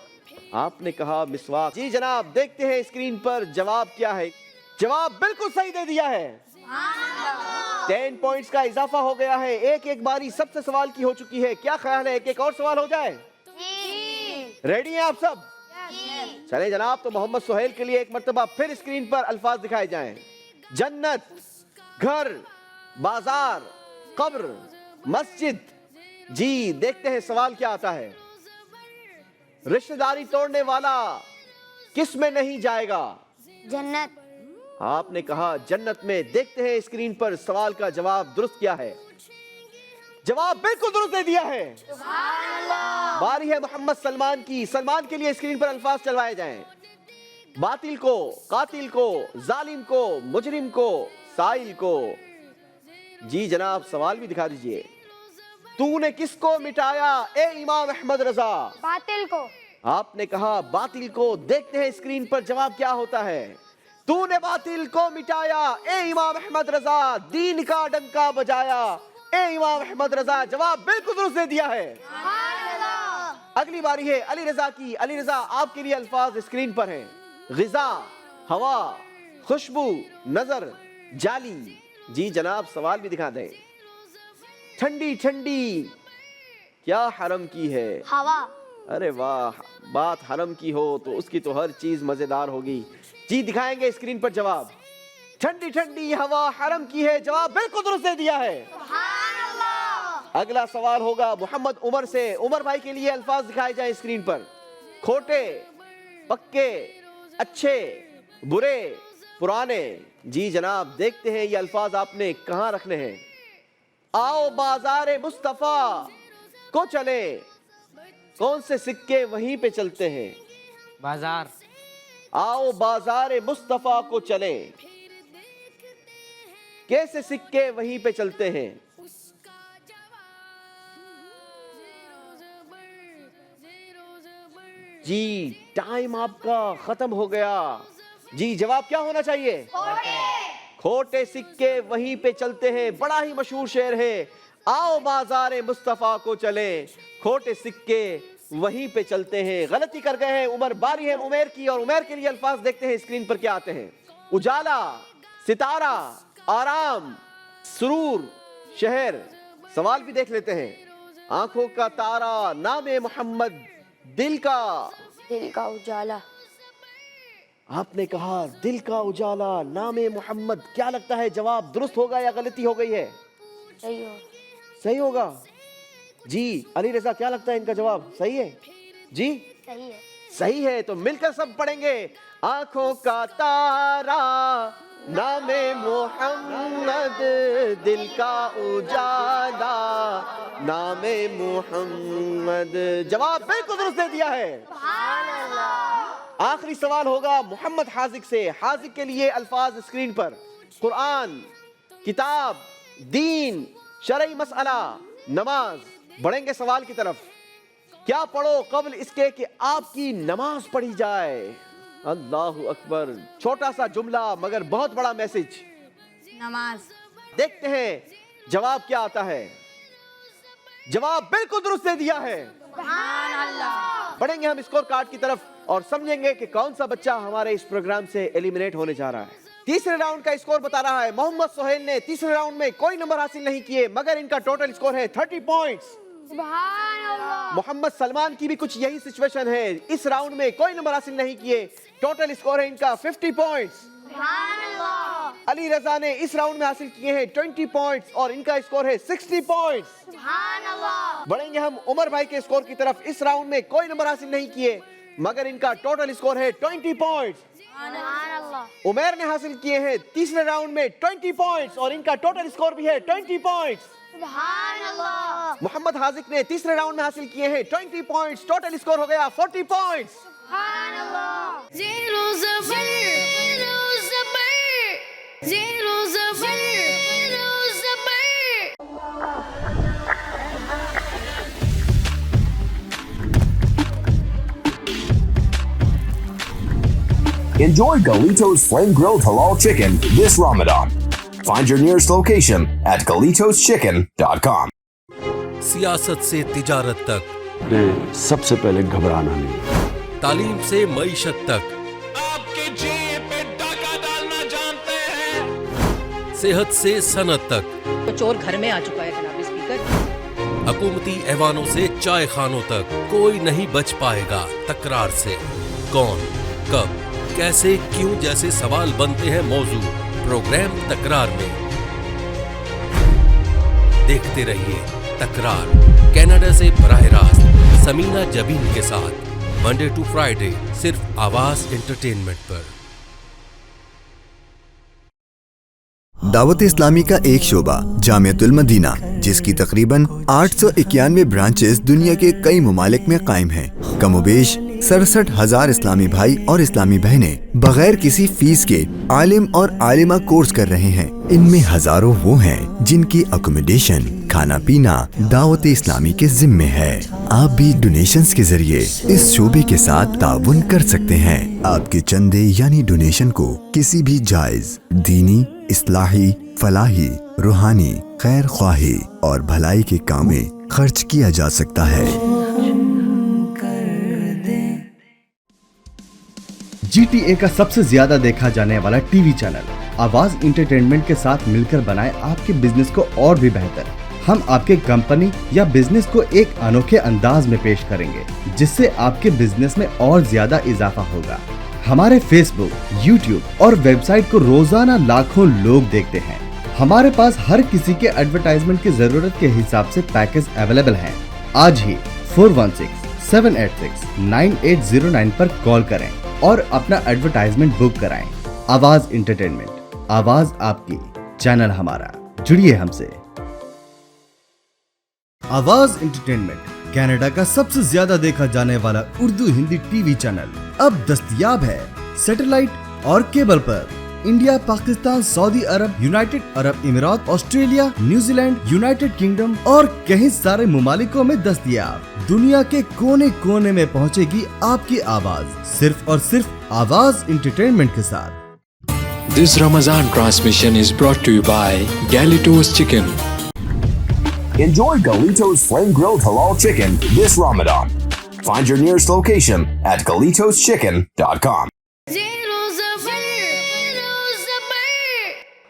आपने कहा मिसवाक। जी जनाब, देखते हैं स्क्रीन पर जवाब क्या है। जवाब बिल्कुल सही दे दिया है। 10 पॉइंट्स का इजाफा हो गया है। एक एक बारी सबसे सवाल की हो चुकी है। क्या ख्याल है, एक एक और सवाल हो जाए? रेडी हैं आप सब? चले जनाब, तो मोहम्मद सुहेल के लिए एक मर्तबा फिर स्क्रीन पर अल्फाज दिखाए जाएं। जन्नत, घर, बाजार, कब्र, मस्जिद। जी देखते हैं सवाल क्या आता है। रिश्तेदारी तोड़ने वाला किस में नहीं जाएगा? जन्नत। आपने कहा जन्नत में। देखते हैं स्क्रीन पर सवाल का जवाब दुरुस्त क्या है। जवाब बिल्कुल दुरुस्त दे दिया है। सुभान अल्लाह। बारी है मोहम्मद सलमान की। सलमान के लिए स्क्रीन पर अल्फाज चलवाए जाएं। बातिल को, कातिल को, जालिम को, मुजरिम को, साइल को। जी जनाब, सवाल भी दिखा दीजिए। तूने किसको मिटाया ए इमाम अहमद रजा? बातिल को। आपने कहा बातिल को। देखते हैं स्क्रीन पर जवाब क्या होता है। तूने बातिल को मिटाया ए इमाम अहमद रजा, दीन का डंका बजाया ए इमाम अहमद रजा। जवाब बिल्कुल दुरुस्त दे दिया है। अगली बारी है अली रजा की। अली रजा, आपके लिए अल्फाज स्क्रीन पर हैं। ग़िज़ा, हवा, खुशबू, नजर, जाली। जी जनाब, सवाल भी दिखा दें। ठंडी ठंडी کیا حرم کی ہے؟ हवा। अरे वाह, बात हरम की हो तो उसकी तो हर चीज मजेदार होगी। जी दिखाएंगे स्क्रीन पर जवाब। ठंडी ठंडी हवा हरम की है, जवाब बिल्कुल दुरुस्त दे दिया है। अगला सवाल होगा मोहम्मद उमर से। उमर भाई के लिए अल्फाज दिखाए जाए स्क्रीन पर। खोटे, पक्के, अच्छे, बुरे, पुराने। जी जनाब, देखते हैं ये अल्फाज आपने कहाँ रखने हैं। आओ बाजार मुस्तफा को चले, कौन से सिक्के वहीं पे चलते हैं? बाजार। आओ बाजार मुस्तफा को चले, कैसे सिक्के वहीं पे चलते हैं? जी टाइम आपका खत्म हो गया। जी जवाब क्या होना चाहिए? खोटे सिक्के वहीं पे चलते हैं, बड़ा ही मशहूर शेर है। आओ बाजार मुस्तफा को चले, खोटे सिक्के वहीं पे चलते हैं। गलती कर गए हैं उमर, बारी है उमेर की, और उमेर के लिए अल्फाज देखते हैं स्क्रीन पर क्या आते हैं। उजाला, सितारा, आराम, सुरूर, शहर। सवाल भी देख लेते हैं। आंखों का तारा, नामे मोहम्मद, दिल का उजाला। आपने कहा दिल का उजाला, नामे मोहम्मद। क्या लगता है जवाब दुरुस्त होगा या गलती हो गई है? सही होगा। जी अली रजा, क्या लगता है इनका जवाब सही है? जी सही है। तो मिलकर सब पढ़ेंगे। आंखों का तारा, नामे मोहम्मद, दिल का उजाला, नामे मोहम्मद। जवाब बिल्कुल दुरुस्त दे दिया है। आखिरी सवाल होगा मोहम्मद हाजिक से। हाजिक के लिए अल्फाज स्क्रीन पर। कुरान, किताब, दीन, शरई मसअला, नमाज। बढ़ेंगे सवाल की तरफ। क्या पढ़ो कबल इसके कि आपकी नमाज पढ़ी जाए? अल्लाहु अकबर। छोटा सा जुमला मगर बहुत बड़ा मैसेज। नमाज। देखते हैं जवाब क्या आता है। जवाब बिल्कुल दुरुस्त दे दिया है। बढ़ेंगे हम स्कोर कार्ड की तरफ और समझेंगे कि कौन सा बच्चा हमारे इस प्रोग्राम से एलिमिनेट होने जा रहा है। तीसरे राउंड का स्कोर बता रहा है मोहम्मद सोहेल ने तीसरे राउंड में कोई नंबर हासिल नहीं किए, मगर इनका टोटल स्कोर है 30 पॉइंट्स। मोहम्मद सलमान की भी कुछ यही सिचुएशन है। इस राउंड में कोई नंबर हासिल नहीं किए, टोटल स्कोर है इनका 50 पॉइंट्स। अली रजा ने इस राउंड में हासिल किए हैं 20 पॉइंट्स और इनका स्कोर है 60 पॉइंट्स। बढ़ेंगे हम उमर भाई के स्कोर की तरफ। इस राउंड में कोई नंबर हासिल नहीं किए, मगर इनका टोटल स्कोर है 20 पॉइंट्स। उमर ने हासिल किए हैं तीसरे राउंड में 20 पॉइंट्स और इनका टोटल स्कोर भी है 20 पॉइंट्स। मोहम्मद हाजिक ने तीसरे राउंड में हासिल किए हैं 20 पॉइंट्स, टोटल स्कोर हो गया 40 points. Zero Zabar, Zero Zabar, Zero Zabar, Zero Zabar. Enjoy Galito's Flame Grilled Halal Chicken this Ramadan. Find your nearest location at GalitosChicken.com. सियासत से तिजारत तक, सबसे पहले घबराना नहीं। तालीम से मईशत तक, आपके जेब पे डाका डालना जानते हैं। सेहत से सनत तक, तो चोर घर में आ चुका है जनाब स्पीकर। हुकूमती ऐवानों से चाय खानों तक, कोई नहीं बच पाएगा तकरार से। कौन, कब, कैसे, क्यों जैसे सवाल बनते हैं मौजू प्रोग्राम तकरार में। देखते रहिए तकरार, कनाडा से बराह रास्त समीना जबीन के साथ, मंडे टू फ्राइडे, सिर्फ आवाज एंटरटेनमेंट पर। दावत इस्लामी का एक शोबा जामियतुल मदीना, जिसकी तकरीबन 891 ब्रांचेस दुनिया के कई मुमालिक में कायम हैं। कमोबेश 67,000 इस्लामी भाई और इस्लामी बहनें बगैर किसी फीस के आलिम और आलिमा कोर्स कर रहे हैं। इनमें हजारों वो हैं जिनकी अकोमोडेशन, खाना पीना दावत इस्लामी के जिम्मे है। आप भी डोनेशंस के जरिए इस शोबे के साथ ताउन कर सकते हैं। आपके चंदे यानी डोनेशन को किसी भी जायज दीनी, इस्लाही, फलाही, रूहानी, खैर ख्वाही और भलाई के काम में खर्च किया जा सकता है। GTA का सबसे ज्यादा देखा जाने वाला टीवी चैनल आवाज इंटरटेनमेंट के साथ मिलकर बनाए आपके बिजनेस को और भी बेहतर। हम आपके कंपनी या बिजनेस को एक अनोखे अंदाज में पेश करेंगे, जिससे आपके बिजनेस में और ज्यादा इजाफा होगा। हमारे फेसबुक, यूट्यूब और वेबसाइट को रोजाना लाखों लोग देखते हैं। हमारे पास हर किसी के एडवर्टाइजमेंट की जरूरत के हिसाब से पैकेज अवेलेबल हैं। आज ही 416-786-9809 पर कॉल करें और अपना एडवर्टाइजमेंट बुक कराएं। आवाज इंटरटेनमेंट, आवाज आपकी, चैनल हमारा, जुड़िए हमसे। आवाज इंटरटेनमेंट कनाडा का सबसे ज्यादा देखा जाने वाला उर्दू हिंदी टीवी चैनल अब दस्तयाब है सैटेलाइट और केबल पर। इंडिया, पाकिस्तान, सऊदी अरब, यूनाइटेड अरब इमिरात, ऑस्ट्रेलिया, न्यूजीलैंड, यूनाइटेड किंगडम और कई सारे मुमालिकों में दस्तयाब। दुनिया के कोने कोने में पहुंचेगी आपकी आवाज, सिर्फ और सिर्फ आवाज इंटरटेनमेंट के साथ। This Ramadan transmission is brought to you by Galitos Chicken. Enjoy Galitos Flame Grilled Halal Chicken this Ramadan. Find your nearest location at GalitosChicken.com.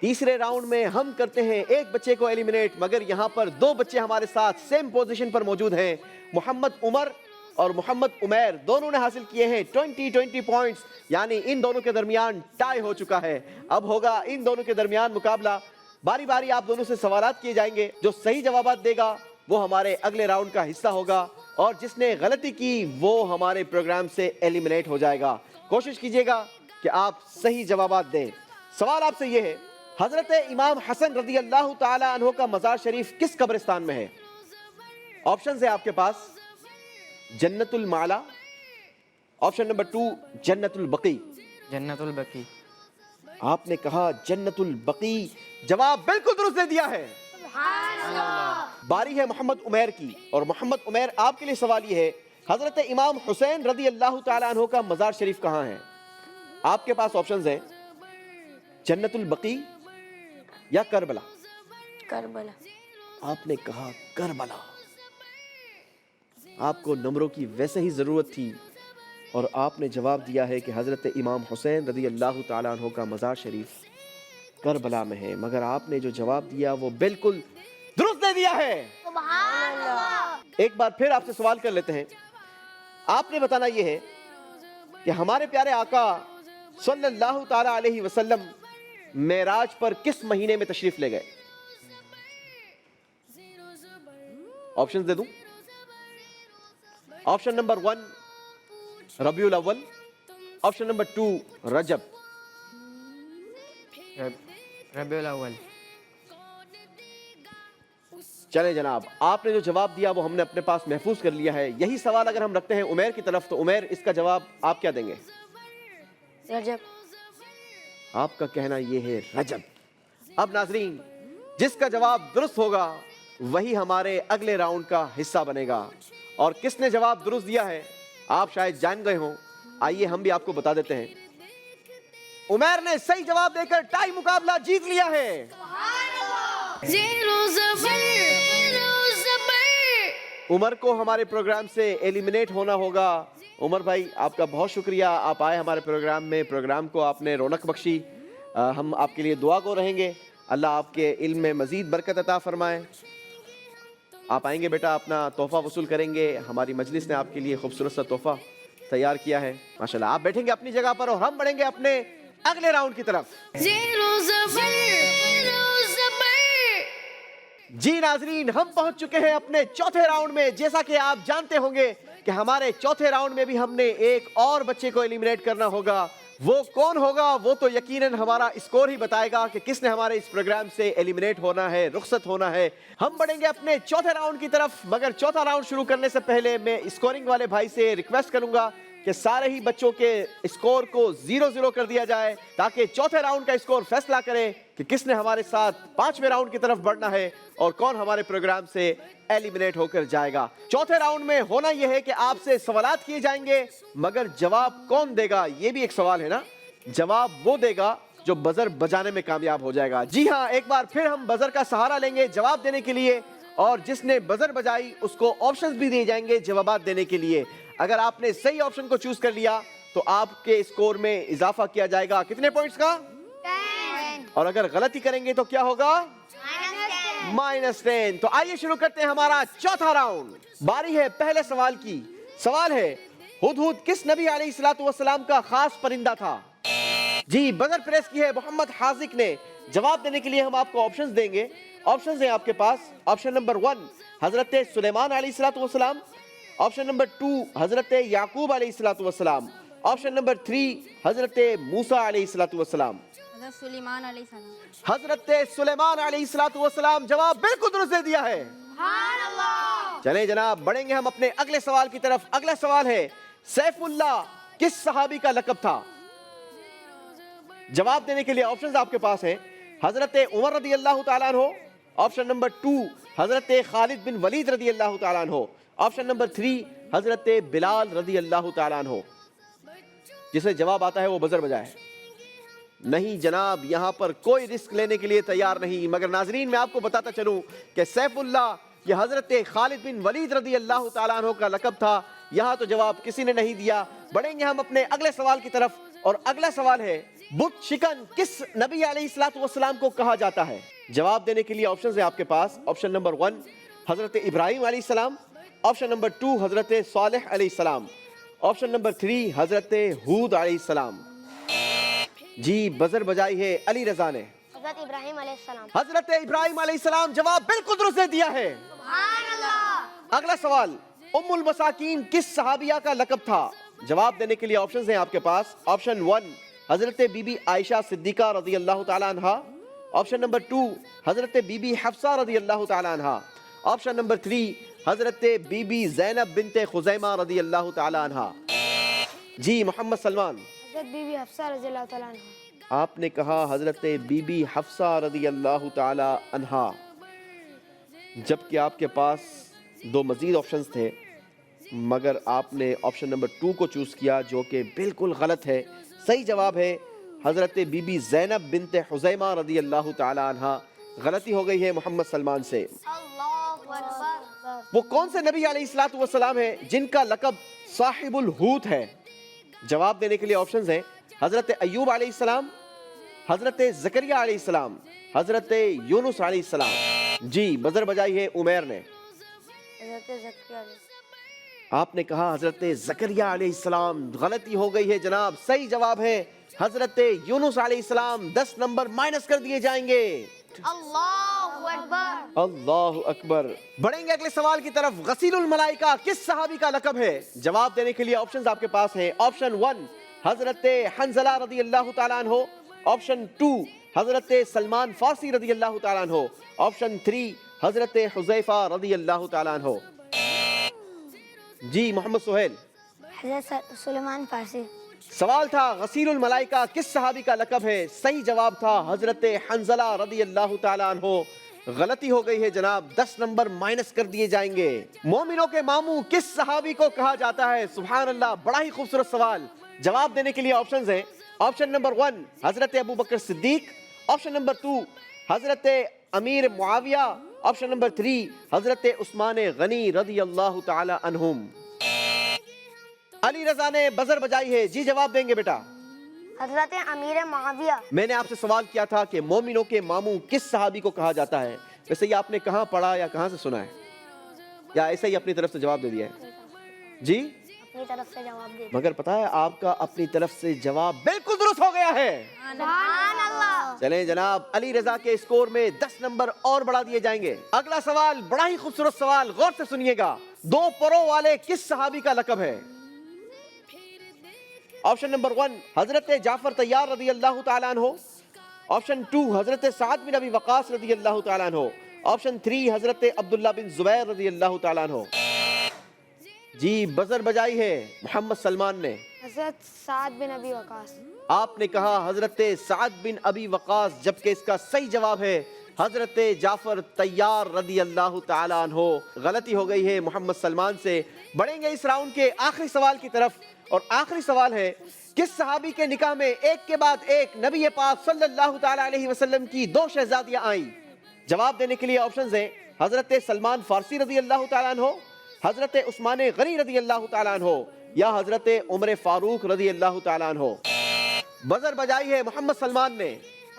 तीसरे राउंड में हम करते हैं एक बच्चे को एलिमिनेट, मगर यहाँ पर दो बच्चे हमारे साथ सेम पोजीशन पर मौजूद हैं। मोहम्मद उमर और मोहम्मद उमैर दोनों ने हासिल किए हैं 20 पॉइंट्स, यानी इन दोनों के दरमियान टाई हो चुका है। अब होगा इन दोनों के दरमियान मुकाबला। बारी बारी आप दोनों से सवालात किए जाएंगे। जो सही जवाबात देगा वो हमारे अगले राउंड का हिस्सा होगा, और जिसने गलती की वो हमारे प्रोग्राम से एलिमिनेट हो जाएगा। कोशिश कीजिएगा कि आप सही जवाबात दें। सवाल आपसे ये है, हजरत इमाम हसन रज़ी अल्लाह ताला अन्हो का मज़ार शरीफ किस कब्रिस्तान में है? ऑप्शन है आपके पास जन्नतुल माला, ऑप्शन नंबर 2 जन्नतुल बकी। जन्नतुल बकी। आपने कहा जन्नतुल बकी, जवाब बिल्कुल दुरुस्त दे दिया है। बारी है मोहम्मद उमैर की, और मोहम्मद उमैर आपके लिए सवाल ये है, हजरत इमाम हुसैन रज़ी अल्लाह ताला अन्हो का मज़ार शरीफ कहाँ है? आपके पास ऑप्शंस हैं जन्नतुल बकी या करबला। करबला। आपने कहा करबला। आपको नंबरों की वैसे ही जरूरत थी, और आपने जवाब दिया है कि हजरत इमाम हुसैन रज़ी अल्लाह ताला अन्हो का मज़ार शरीफ करबला में है, मगर आपने जो जवाब दिया वो बिल्कुल दुरुस्त दे दिया है। एक बार फिर आपसे सवाल कर लेते हैं। आपने बताना यह है कि हमारे प्यारे आका सल्लल्लाहु ताला अलैहि वसल्लम मेराज पर किस महीने में तशरीफ ले गए? ऑप्शन दे दूं? ऑप्शन नंबर 1 रबीउल अव्वल, ऑप्शन नंबर 2 रजब। रबीउल अव्वल। चले जनाब, आपने जो जवाब दिया वो हमने अपने पास महफूज कर लिया है। यही सवाल अगर हम रखते हैं उमैर की तरफ, तो उमैर इसका जवाब आप क्या देंगे? रजब। आपका कहना ये है रजब। अब नाजरीन, जिसका जवाब दुरुस्त होगा वही हमारे अगले राउंड का हिस्सा बनेगा। और किसने जवाब दुरुस्त दिया है आप शायद जान गए हों। आइए हम भी आपको बता देते हैं। उमैर ने सही जवाब देकर टाई मुकाबला जीत लिया है। उमर को हमारे प्रोग्राम से एलिमिनेट होना होगा। उमर भाई, आपका बहुत शुक्रिया, आप आए हमारे प्रोग्राम में, प्रोग्राम को आपने रौनक बख्शी। हम आपके लिए दुआ को रहेंगे, अल्लाह आपके इल्म में मज़ीद बरकत अता फरमाए। आप आएंगे बेटा, अपना तोहफ़ा वसूल करेंगे। हमारी मजलिस ने आपके लिए खूबसूरत सा तोहफ़ा तैयार किया है माशाल्लाह। आप बैठेंगे अपनी जगह पर और हम बढ़ेंगे अपने अगले राउंड की तरफ। जी नाजरीन, हम पहुंच चुके हैं अपने चौथे राउंड में। जैसा कि आप जानते होंगे कि हमारे चौथे राउंड में भी हमने एक और बच्चे को एलिमिनेट करना होगा। वो कौन होगा वो तो यकीनन हमारा स्कोर ही बताएगा कि किसने हमारे इस प्रोग्राम से एलिमिनेट होना है, रुखसत होना है। हम बढ़ेंगे अपने चौथे राउंड की तरफ, मगर चौथा राउंड शुरू करने से पहले मैं स्कोरिंग वाले भाई से रिक्वेस्ट करूंगा कि सारे ही बच्चों के स्कोर को 0-0 कर दिया जाए, ताकि चौथे राउंड का स्कोर फैसला करे कि किसने हमारे साथ पांचवें राउंड की तरफ बढ़ना है और कौन हमारे प्रोग्राम से एलिमिनेट होकर जाएगा। चौथे राउंड में होना यह है कि आपसे सवालात किए जाएंगे, मगर जवाब कौन देगा ये भी एक सवाल है ना। जवाब वो देगा जो बजर बजाने में कामयाब हो जाएगा। जी हाँ, एक बार फिर हम बजर का सहारा लेंगे जवाब देने के लिए, और जिसने बजर बजाई उसको ऑप्शंस भी दिए जाएंगे जवाबात देने के लिए। अगर आपने सही ऑप्शन को चूज कर लिया तो आपके स्कोर में इजाफा किया जाएगा। कितने पॉइंट्स का? 10। और अगर गलती करेंगे तो क्या होगा? -10। तो आइए शुरू करते हैं हमारा चौथा राउंड। बारी है पहले सवाल की। सवाल है, हुदहुद किस नबी अलैहिस्सलातु वस्सलाम का खास परिंदा था? जी, बजर प्रेस की है मोहम्मद हाजिक ने। जवाब देने के लिए हम आपको ऑप्शंस देंगे। ऑप्शंस हैं आपके पास। ऑप्शन नंबर 1 हजरत सुलेमान अलैहिस्सलातु वस्सलाम, ऑप्शन नंबर 2 हजरत याकूब अलैहिस्सलातु वस्सलाम, ऑप्शन नंबर 3 हजरत मूसा अलैहिस्सलातु वस्सलाम। हज़रत सुलेमान अलैहिस्सलाम। हजरत सुलेमान अलैहिस्सलातु वस्सलाम जवाब बिल्कुल दुरुस्त दे दिया है। चलें जनाब, बढ़ेंगे हम अपने अगले सवाल की तरफ। अगला सवाल है, सैफुल्लाह किस सहाबी का लक़ब था? जवाब देने के लिए ऑप्शंस आपके पास हैं। हजरत उमर रदी अल्लाह तआला अन्हु, ऑप्शन नंबर 2 हजरत खालिद बिन वलीद रदी अल्लाह तआला अन्हु, ऑप्शन नंबर 3 हजरत बिलाल रदी अल्लाह तआला अन्हु। जिसे जवाब आता है वो बजर बजाए। नहीं जनाब, यहां पर कोई रिस्क लेने के लिए तैयार नहीं। मगर नाजरीन, मैं आपको बताता चलूं कि सैफुल्लाह ये हजरत खालिद बिन वलीद रदी अल्लाह तआला अन्हु का लक़ब था। यहां तो जवाब किसी ने नहीं दिया। बढ़ेंगे हम अपने अगले सवाल की तरफ और अगला सवाल है, बुत शिकन किस नबी अलैहिस्सलातु वस्सलाम को कहा जाता है? जवाब देने के लिए ऑप्शंस हैं आपके पास। ऑप्शन नंबर 1 हजरत इब्राहिम अलैहिस्सलाम, ऑप्शन नंबर 2 हजरत सालेह अलैहिस्सलाम, ऑप्शन नंबर 3 हजरत हूद अलैहिस्सलाम। जी, बजर बजाई है अली रजा ने। हजरत इब्राहिम अलैहिस्सलाम। हजरत इब्राहिम अलैहिस्सलाम जवाब बिल्कुल दुरुस्त दे दिया है। अगला सवाल, उम्मुल मसाकीन किस सहाबिया का लक़ब था? जवाब देने के लिए ऑप्शंस हैं आपके पास। ऑप्शन 1 हजरत बीबी आयशा सिद्दीका रदी अल्लाह तआला अन्हा, ऑप्शन नंबर 2 हजरत बीबी हफ्सा रदी अल्लाह तआला अन्हा, ऑप्शन नंबर 3 हजरत बीबी ज़ैनब बिनते खुज़ैमा रदी अल्लाह तआला अन्हा। जी, मोहम्मद सलमान। हजरत बीबी हफ्सा रज़ी अल्लाह तआला अन्हा। आपने कहा हजरत बीबी हफ्सा रदी अल्लाह तआला अन्हा, जबकि आपके पास 2 मजीद ऑप्शंस थे, मगर आपने ऑप्शन नंबर 2 को चूज किया, जो कि बिल्कुल गलत है। सही जवाब है हजरत बीबी ज़ैनब बिनते हुज़ैमा रदी अल्लाह तआला अन्हा। गलती हो गई है मोहम्मद सलमान से। वो कौन से नबी अलैहिस्सलातु वस्सलाम है जिनका लक़ब साहिबुल हूत है? जवाब देने के लिए ऑप्शंस हैं। हजरत अय्यूब अलैहिस्सलाम, हजरत ज़करिया अलैहिस्सलाम, हजरत यूनुस अलैहिस्सलाम। जी, बजर बजाई है उमैर ने। आपने कहा हजरत ज़करिया अलैहिस्सलाम। गलती हो गई है जनाब। सही जवाब है हजरत यूनुस अलैहिस्सलाम। 10 नंबर माइनस कर दिए जाएंगे। अल्लाहु अकबर। अल्लाहु अकबर। बढ़ेंगे अगले सवाल की तरफ। गसीलुल मलाइका किस सहाबी का लक़ब है? जवाब देने के लिए ऑप्शंस आपके पास हैं। ऑप्शन 1 हजरत हंज़ला रदी अल्लाह तआला अन्हु, ऑप्शन 2 हजरत सलमान फारसी रदी अल्लाह तआला अन्हु, ऑप्शन 3 हजरत हुज़ैफा रदी अल्लाह तआला अन्हु। जी, मोहम्मद सुहेल। हजरत सुलेमान फारसी। सवाल था गसीलुल मलाइका किस सहाबी का लक़ब है? सही जवाब था हजरत हंज़ला रदी अल्लाह तआला अन्हु। गलती हो गई है जनाब। 10 नंबर माइनस कर दिए जाएंगे। मोमिनों के मामू किस सहाबी को कहा जाता है? सुभान अल्लाह, बड़ा ही खूबसूरत सवाल। जवाब देने के लिए ऑप्शंस हैं। ऑप्शन नंबर 1 हजरत अबू बकर सिद्दीक, ऑप्शन नंबर 2 हजरत अमीर मुआविया, ऑप्शन नंबर 3 हजरत उस्मान गनी रदी अल्लाह तआला अन्हुम। अली रजा ने बजर बजाई है। जी, जवाब देंगे बेटा। हजरत अमीर मुआविया। मैंने आपसे सवाल किया था कि मोमिनों के मामू किस सहाबी को कहा जाता है। वैसे ये आपने कहाँ पढ़ा या कहाँ से सुना है, या ऐसे ही अपनी तरफ से जवाब दे दिया है? जी, अपनी तरफ से जवाब दे। मगर पता है आपका अपनी तरफ से जवाब बिल्कुल दुरुस्त हो गया है। चलें जनाब, अली रजा के स्कोर में 10 नंबर और बढ़ा दिए जाएंगे। अगला सवाल बड़ा ही खूबसूरत सवाल, गौर से सुनिएगा। 2 परों वाले किस सहाबी का लक़ब है? ऑप्शन नंबर 1 हजरत जाफर तैयार रदी अल्लाह तआला अन्हु, ऑप्शन 2 हजरत साद बिन अबी वक़ास रदी अल्लाह तआला अन्हु, ऑप्शन 3 हजरत अब्दुल्ला बिन जुबैर रदी अल्लाह तआला अन्हु। जी, बजर बजाई है मोहम्मद सलमान ने। हजरत साद बिन अबी वक़ास। आपने कहा हजरत साद बिन अबी वक़ास, जबकि इसका सही जवाब है हजरत जाफर तैयार रदी अल्लाह तआला अन्हु। गलती हो गई है मोहम्मद सलमान से। बढ़ेंगे इस राउंड के आखिरी सवाल की तरफ और आखिरी सवाल है, किस सहाबी के निकाह में एक के बाद एक नबी पाक सल्लल्लाहु तआला अलैहि वसल्लम की 2 शहजादियां आईं? जवाब देने के लिए ऑप्शंस हैं। हजरत सलमान फारसी रदी अल्लाह तआला अन्हु, हजरत उस्मान गनी रदी अल्लाह तआला अन्हु, या हजरत उमर फारूक रदी अल्लाह तआला अन्हु। बजर बजाई है मोहम्मद सलमान ने।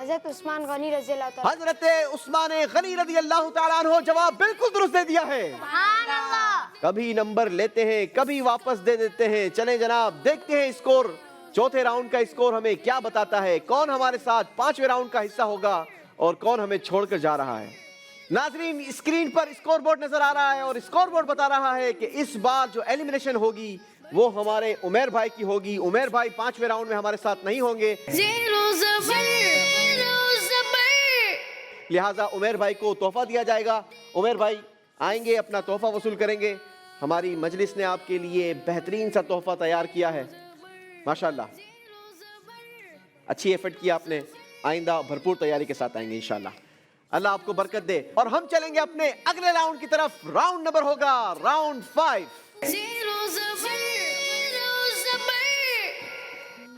حضرت عثمان غنی رضی اللہ تعالیٰ. حضرت عثمان غنی رضی اللہ تعالیٰ عنہ جواب بالکل درست دے دیا ہے. کبھی نمبر لیتے ہیں کبھی واپس دے دیتے ہیں. چلیں جناب دیکھتے ہیں اسکور. چوتھے راؤنڈ کا اسکور ہمیں کیا بتاتا ہے, کون ہمارے ساتھ پانچویں راؤنڈ کا حصہ ہوگا اور کون ہمیں چھوڑ کر جا رہا ہے. ناظرین اسکرین پر اسکور بورڈ نظر آ رہا ہے اور اسکور بورڈ بتا رہا ہے کہ اس بار جو ایلیمنیشن ہوگی وہ ہمارے عمیر بھائی کی ہوگی. عمیر بھائی پانچویں راؤنڈ میں ہمارے ساتھ نہیں ہوں گے, لہٰذا عمیر بھائی کو تحفہ دیا جائے گا. عمیر بھائی آئیں گے, اپنا تحفہ وصول کریں گے. ہماری مجلس نے آپ کے لیے بہترین سا تحفہ تیار کیا ہے. ماشاءاللہ اچھی ایفرٹ کیا آپ نے. آئندہ بھرپور تیاری کے ساتھ آئیں گے انشاءاللہ. اللہ آپ کو برکت دے. اور ہم چلیں گے اپنے اگلے راؤنڈ کی طرف. راؤنڈ نمبر ہوگا راؤنڈ 5.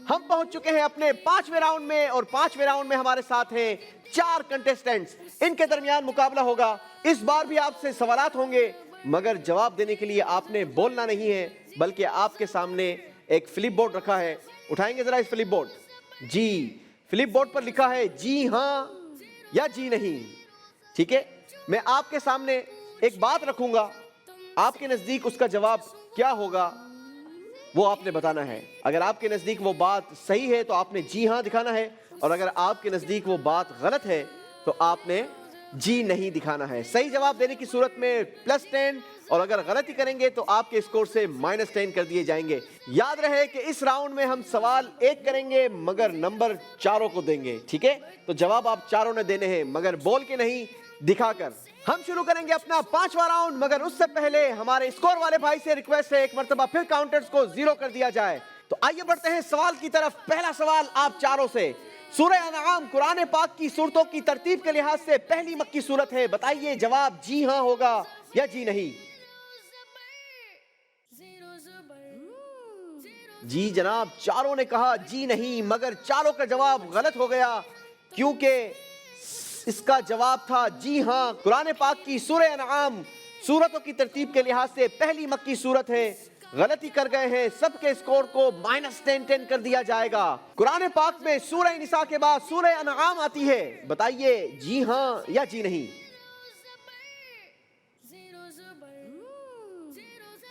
ہم پہنچ چکے ہیں اپنے پانچویں راؤنڈ میں اور پانچویں راؤنڈ میں ہمارے ساتھ ہیں 4 کنٹیسٹنٹس. ان کے درمیان مقابلہ ہوگا. اس بار بھی آپ سے سوالات ہوں گے مگر جواب دینے کے لیے آپ نے بولنا نہیں ہے بلکہ آپ کے سامنے ایک فلپ بورڈ رکھا ہے. اٹھائیں گے ذرا اس فلپ بورڈ. جی فلپ بورڈ پر لکھا ہے جی ہاں یا جی نہیں. ٹھیک ہے, میں آپ کے سامنے ایک بات رکھوں گا, آپ کے نزدیک اس کا جواب کیا ہوگا وہ آپ نے بتانا ہے. اگر آپ کے نزدیک وہ بات صحیح ہے تو آپ نے جی ہاں دکھانا ہے, اور اگر آپ کے نزدیک وہ بات غلط ہے تو آپ نے جی نہیں دکھانا ہے. صحیح جواب دینے کی صورت میں +10 اور اگر غلطی کریں گے تو آپ کے اسکور سے -10 کر دیے جائیں گے. یاد رہے کہ اس راؤنڈ میں ہم سوال 1 کریں گے مگر نمبر چاروں کو دیں گے. ٹھیک ہے, تو جواب آپ چاروں نے دینے ہیں مگر بول کے نہیں, دکھا کر. ہم شروع کریں گے اپنا 5واں راؤنڈ مگر اس سے پہلے ہمارے اسکور والے بھائی سے ریکویسٹ ہے ایک مرتبہ پھر کاؤنٹرز کو 0 کر دیا جائے. تو آئیے بڑھتے ہیں سوال کی طرف. پہلا سوال آپ چاروں سے. سورہ انعام قرآن پاک کی سورتوں کی ترتیب کے لحاظ سے پہلی مکی سورت ہے. بتائیے جواب جی ہاں ہوگا یا جی نہیں. جی جناب چاروں نے کہا جی نہیں مگر چاروں کا جواب غلط ہو گیا کیونکہ اس کا جواب تھا جی ہاں. قرآن پاک کی سورہ انعام سورتوں کی ترتیب کے لحاظ سے پہلی مکی سورت ہے. غلطی کر گئے ہیں, سب کے اسکور کو -10 کر دیا جائے گا. قرآن پاک میں سورہ نساء کے بعد سورہ انعام آتی ہے. بتائیے جی ہاں یا جی نہیں.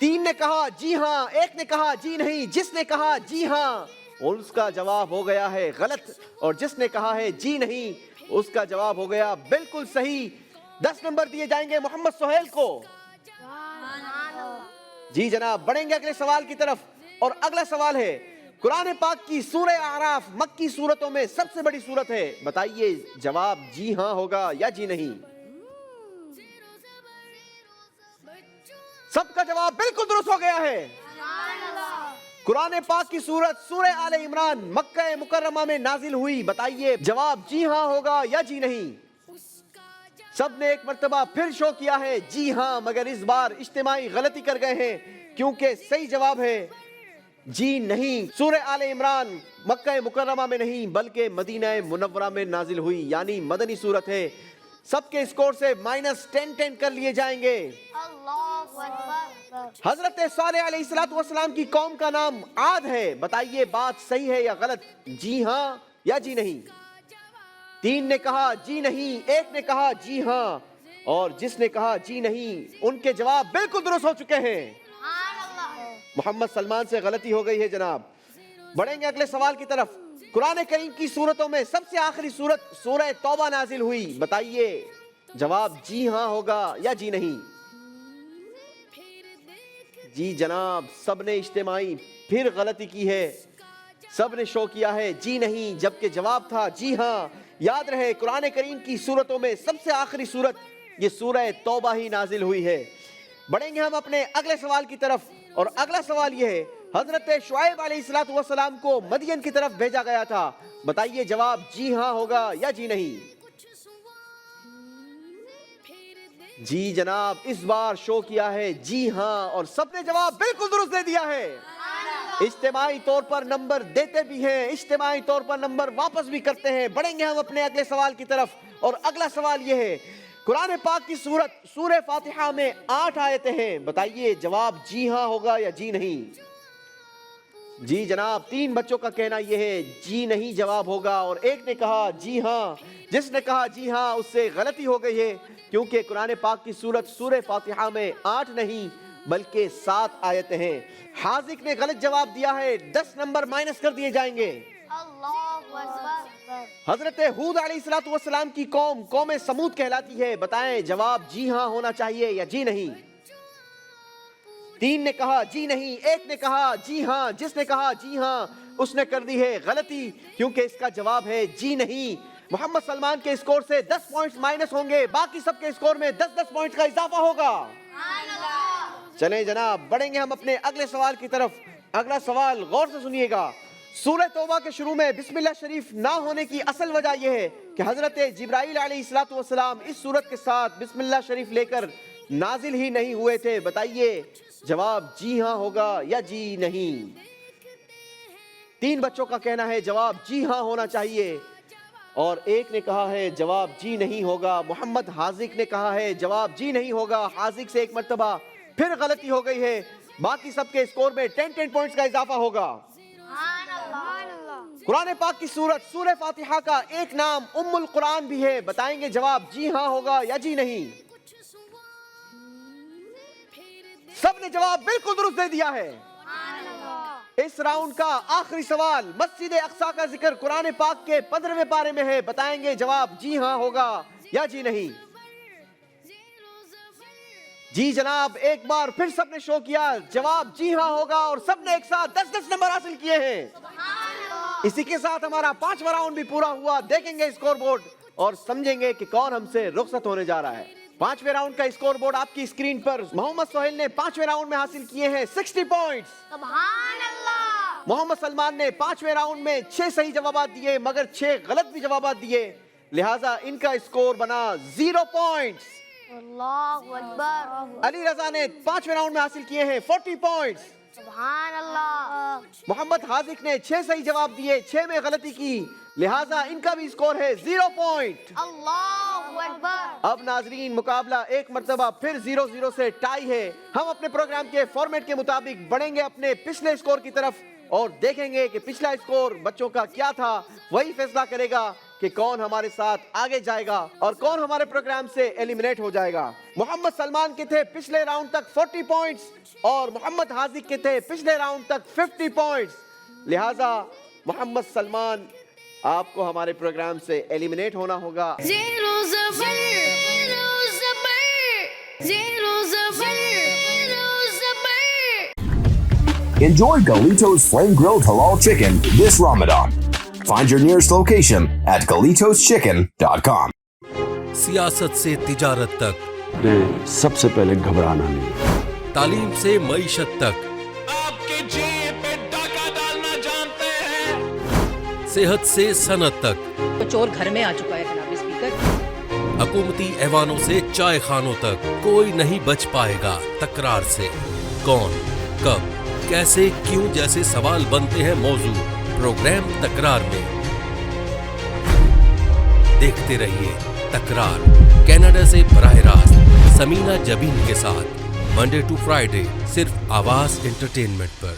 3 نے کہا جی ہاں, 1 نے کہا جی نہیں. جس نے کہا جی ہاں اور اس کا جواب ہو گیا ہے غلط, اور جس نے کہا ہے جی نہیں اس کا جواب ہو گیا بالکل صحیح. 10 نمبر دیے جائیں گے محمد سہیل کو. جی جناب بڑھیں گے اگلے سوال کی طرف اور اگلا سوال ہے قرآن پاک کی سورہ اعراف مکی سورتوں میں سب سے بڑی سورت ہے. بتائیے جواب جی ہاں ہوگا یا جی نہیں. سب کا جواب بالکل درست ہو گیا ہے. قرآن پاک کی سورت سورہ آل عمران مکہ مکرمہ میں نازل ہوئی. بتائیے جواب جی ہاں ہوگا یا جی نہیں. سب نے ایک مرتبہ پھر شو کیا ہے جی ہاں مگر اس بار اجتماعی غلطی کر گئے ہیں کیونکہ صحیح جواب ہے جی نہیں. سورہ آل عمران مکہ مکرمہ میں نہیں بلکہ مدینہ منورہ میں نازل ہوئی یعنی مدنی سورت ہے. سب کے اسکور سے -10 کر لیے جائیں گے. حضرت صالح علیہ السلام کی قوم کا نام عاد ہے. بتائیے بات صحیح ہے یا غلط, جی ہاں یا جی نہیں. 3 نے کہا جی نہیں, 1 نے کہا جی ہاں, اور جس نے کہا جی نہیں ان کے جواب بالکل درست ہو چکے ہیں. محمد سلمان سے غلطی ہو گئی ہے جناب. بڑھیں گے اگلے سوال کی طرف. قرآن کریم کی سورتوں میں سب سے آخری سورت سورہ توبہ نازل ہوئی. بتائیے جواب جی ہاں ہوگا یا جی نہیں. جی جناب سب نے اجتماعی پھر غلطی کی ہے, سب نے شو کیا ہے جی نہیں جبکہ جواب تھا جی ہاں. یاد رہے قرآن کریم کی سورتوں میں سب سے آخری سورت یہ سورہ توبہ ہی نازل ہوئی ہے. بڑھیں گے ہم اپنے اگلے سوال کی طرف اور اگلا سوال یہ ہے حضرت شعیب علیہ السلام کو مدین کی طرف بھیجا گیا تھا. بتائیے جواب جی ہاں ہوگا یا جی نہیں. جی جناب اس بار شو کیا ہے جی ہاں اور سب نے جواب بالکل درست دے دیا ہے. اجتماعی طور پر نمبر دیتے بھی ہیں, اجتماعی طور پر نمبر واپس بھی کرتے ہیں. بڑھیں گے ہم اپنے اگلے سوال کی طرف اور اگلا سوال یہ ہے قرآن پاک کی سورت سورہ فاتحہ میں 8 آیتیں ہیں. بتائیے جواب جی ہاں ہوگا یا جی نہیں. जी जनाब, 3 बच्चों का कहना यह है जी नहीं जवाब होगा और एक ने कहा जी हाँ। जिसने कहा जी हाँ उससे गलती हो गई है, क्योंकि कुरान पाक की सूरत सूरह फातिहा में 8 नहीं बल्कि 7 आयतें हैं। हाजिक ने गलत जवाब दिया है, 10 नंबर माइनस कर दिए जाएंगे। हजरत हूद अलैहिस्सलाम की कौम समूद कहलाती है। बताएं जवाब जी हाँ होना चाहिए या जी नहीं। 3 ने कहा जी नहीं, 1 ने कहा जी हाँ। जिसने कहा जी हाँ उसने कर दी है गलती, क्योंकि इसका जवाब है जी नहीं। मोहम्मद सलमान के स्कोर से 10 पॉइंट्स माइनस होंगे, बाकी सबके स्कोर में 10-10 पॉइंट्स का इजाफा होगा। चलें जनाब, बढ़ेंगे हम अपने अगले सवाल की तरफ। अगला सवाल गौर से सुनिएगा। सूरह तौबा के शुरू में बिस्मिल्लाह शरीफ ना होने की असल वजह यह है कि हजरत जिब्राइल अलैहिस्सलाम इस सूरत के साथ बिस्मिल्लाह शरीफ लेकर नाजिल ही नहीं हुए थे। बताइए जवाब जी हाँ होगा या जी नहीं। 3 बच्चों का कहना है जवाब जी हाँ होना चाहिए और एक ने कहा है जवाब जी नहीं होगा। मोहम्मद हाजिक ने कहा है जवाब जी नहीं होगा। हाजिक से एक मर्तबा फिर गलती हो गई है, बाकी सबके स्कोर में 10-10 पॉइंट्स का इजाफा होगा। कुरान पाक की सूरत सूरह फातिहा का एक नाम उम्मुल कुरान भी है। बताएंगे जवाब जी हाँ होगा या जी नहीं। सबने जवाब बिल्कुल दुरुस्त दे दिया है। इस राउंड का आखिरी सवाल मस्जिद अक्सा का जिक्र कुरान पाक के 15वें पारे में है। बताएंगे जवाब जी हाँ होगा या जी नहीं। जी जनाब, एक बार फिर सबने शो किया जवाब जी हाँ होगा और सबने एक साथ 10-10 नंबर हासिल किए हैं। इसी के साथ हमारा 5वां राउंड भी पूरा हुआ। देखेंगे स्कोर बोर्ड और समझेंगे कि कौन हमसे रुखसत होने जा रहा है। 5वें राउंड का स्कोर बोर्ड आपकी स्क्रीन पर। मोहम्मद सोहेल ने 5वें राउंड में हासिल किए हैं 60 पॉइंट्स। मोहम्मद सलमान ने 5वें राउंड में 6 सही जवाब दिए मगर 6 गलत भी जवाब दिए, लिहाजा इनका स्कोर बना 0 पॉइंट्स। अल्लाहु अकबर। अली रजा ने 5वें राउंड में हासिल किए हैं 40 पॉइंट्स। सुभान अल्लाह। मोहम्मद हाजिक ने 6 सही जवाब दिए, 6 में गलती की, लिहाजा इनका भी स्कोर है 0 पॉइंट। अल्लाहु अकबर। अब नाजरीन मुकाबला एक मर्तबा फिर 0-0 से टाई है। हम अपने प्रोग्राम के फॉर्मेट के मुताबिक बढ़ेंगे अपने पिछले स्कोर की तरफ और देखेंगे कि पिछला स्कोर बच्चों का क्या था। वही फैसला करेगा कि कौन हमारे साथ आगे जाएगा और कौन हमारे प्रोग्राम से एलिमिनेट हो जाएगा। मोहम्मद सलमान के थे पिछले राउंड तक 40 पॉइंट्स और मोहम्मद हाजिक के थे पिछले राउंड तक 50 पॉइंट्स, लिहाजा मोहम्मद सलमान आपको हमारे प्रोग्राम से एलिमिनेट होना होगा। Enjoy Galito's Flame Grilled Halal Chicken this Ramadan. Find your nearest location at GalitosChicken.com. सियासत से तिजारत तक ने सबसे पहले घबराना नहीं, तालीम से मईशत तक, आपके जेब पे डाका डालना जानते हैं, सेहत से सनत तक, तो चोर घर में आ चुका है जनाब स्पीकर। हुकूमती ऐवानों से चाय खानों तक कोई नहीं बच पाएगा तकरार से। कौन, कब, कैसे, क्यों जैसे सवाल बनते हैं मौजू प्रोग्राम तकरार में। देखते रहिए तकरार कनाडा से बराह रास्त समीना जबीन के साथ मंडे टू फ्राइडे सिर्फ आवाज एंटरटेनमेंट पर।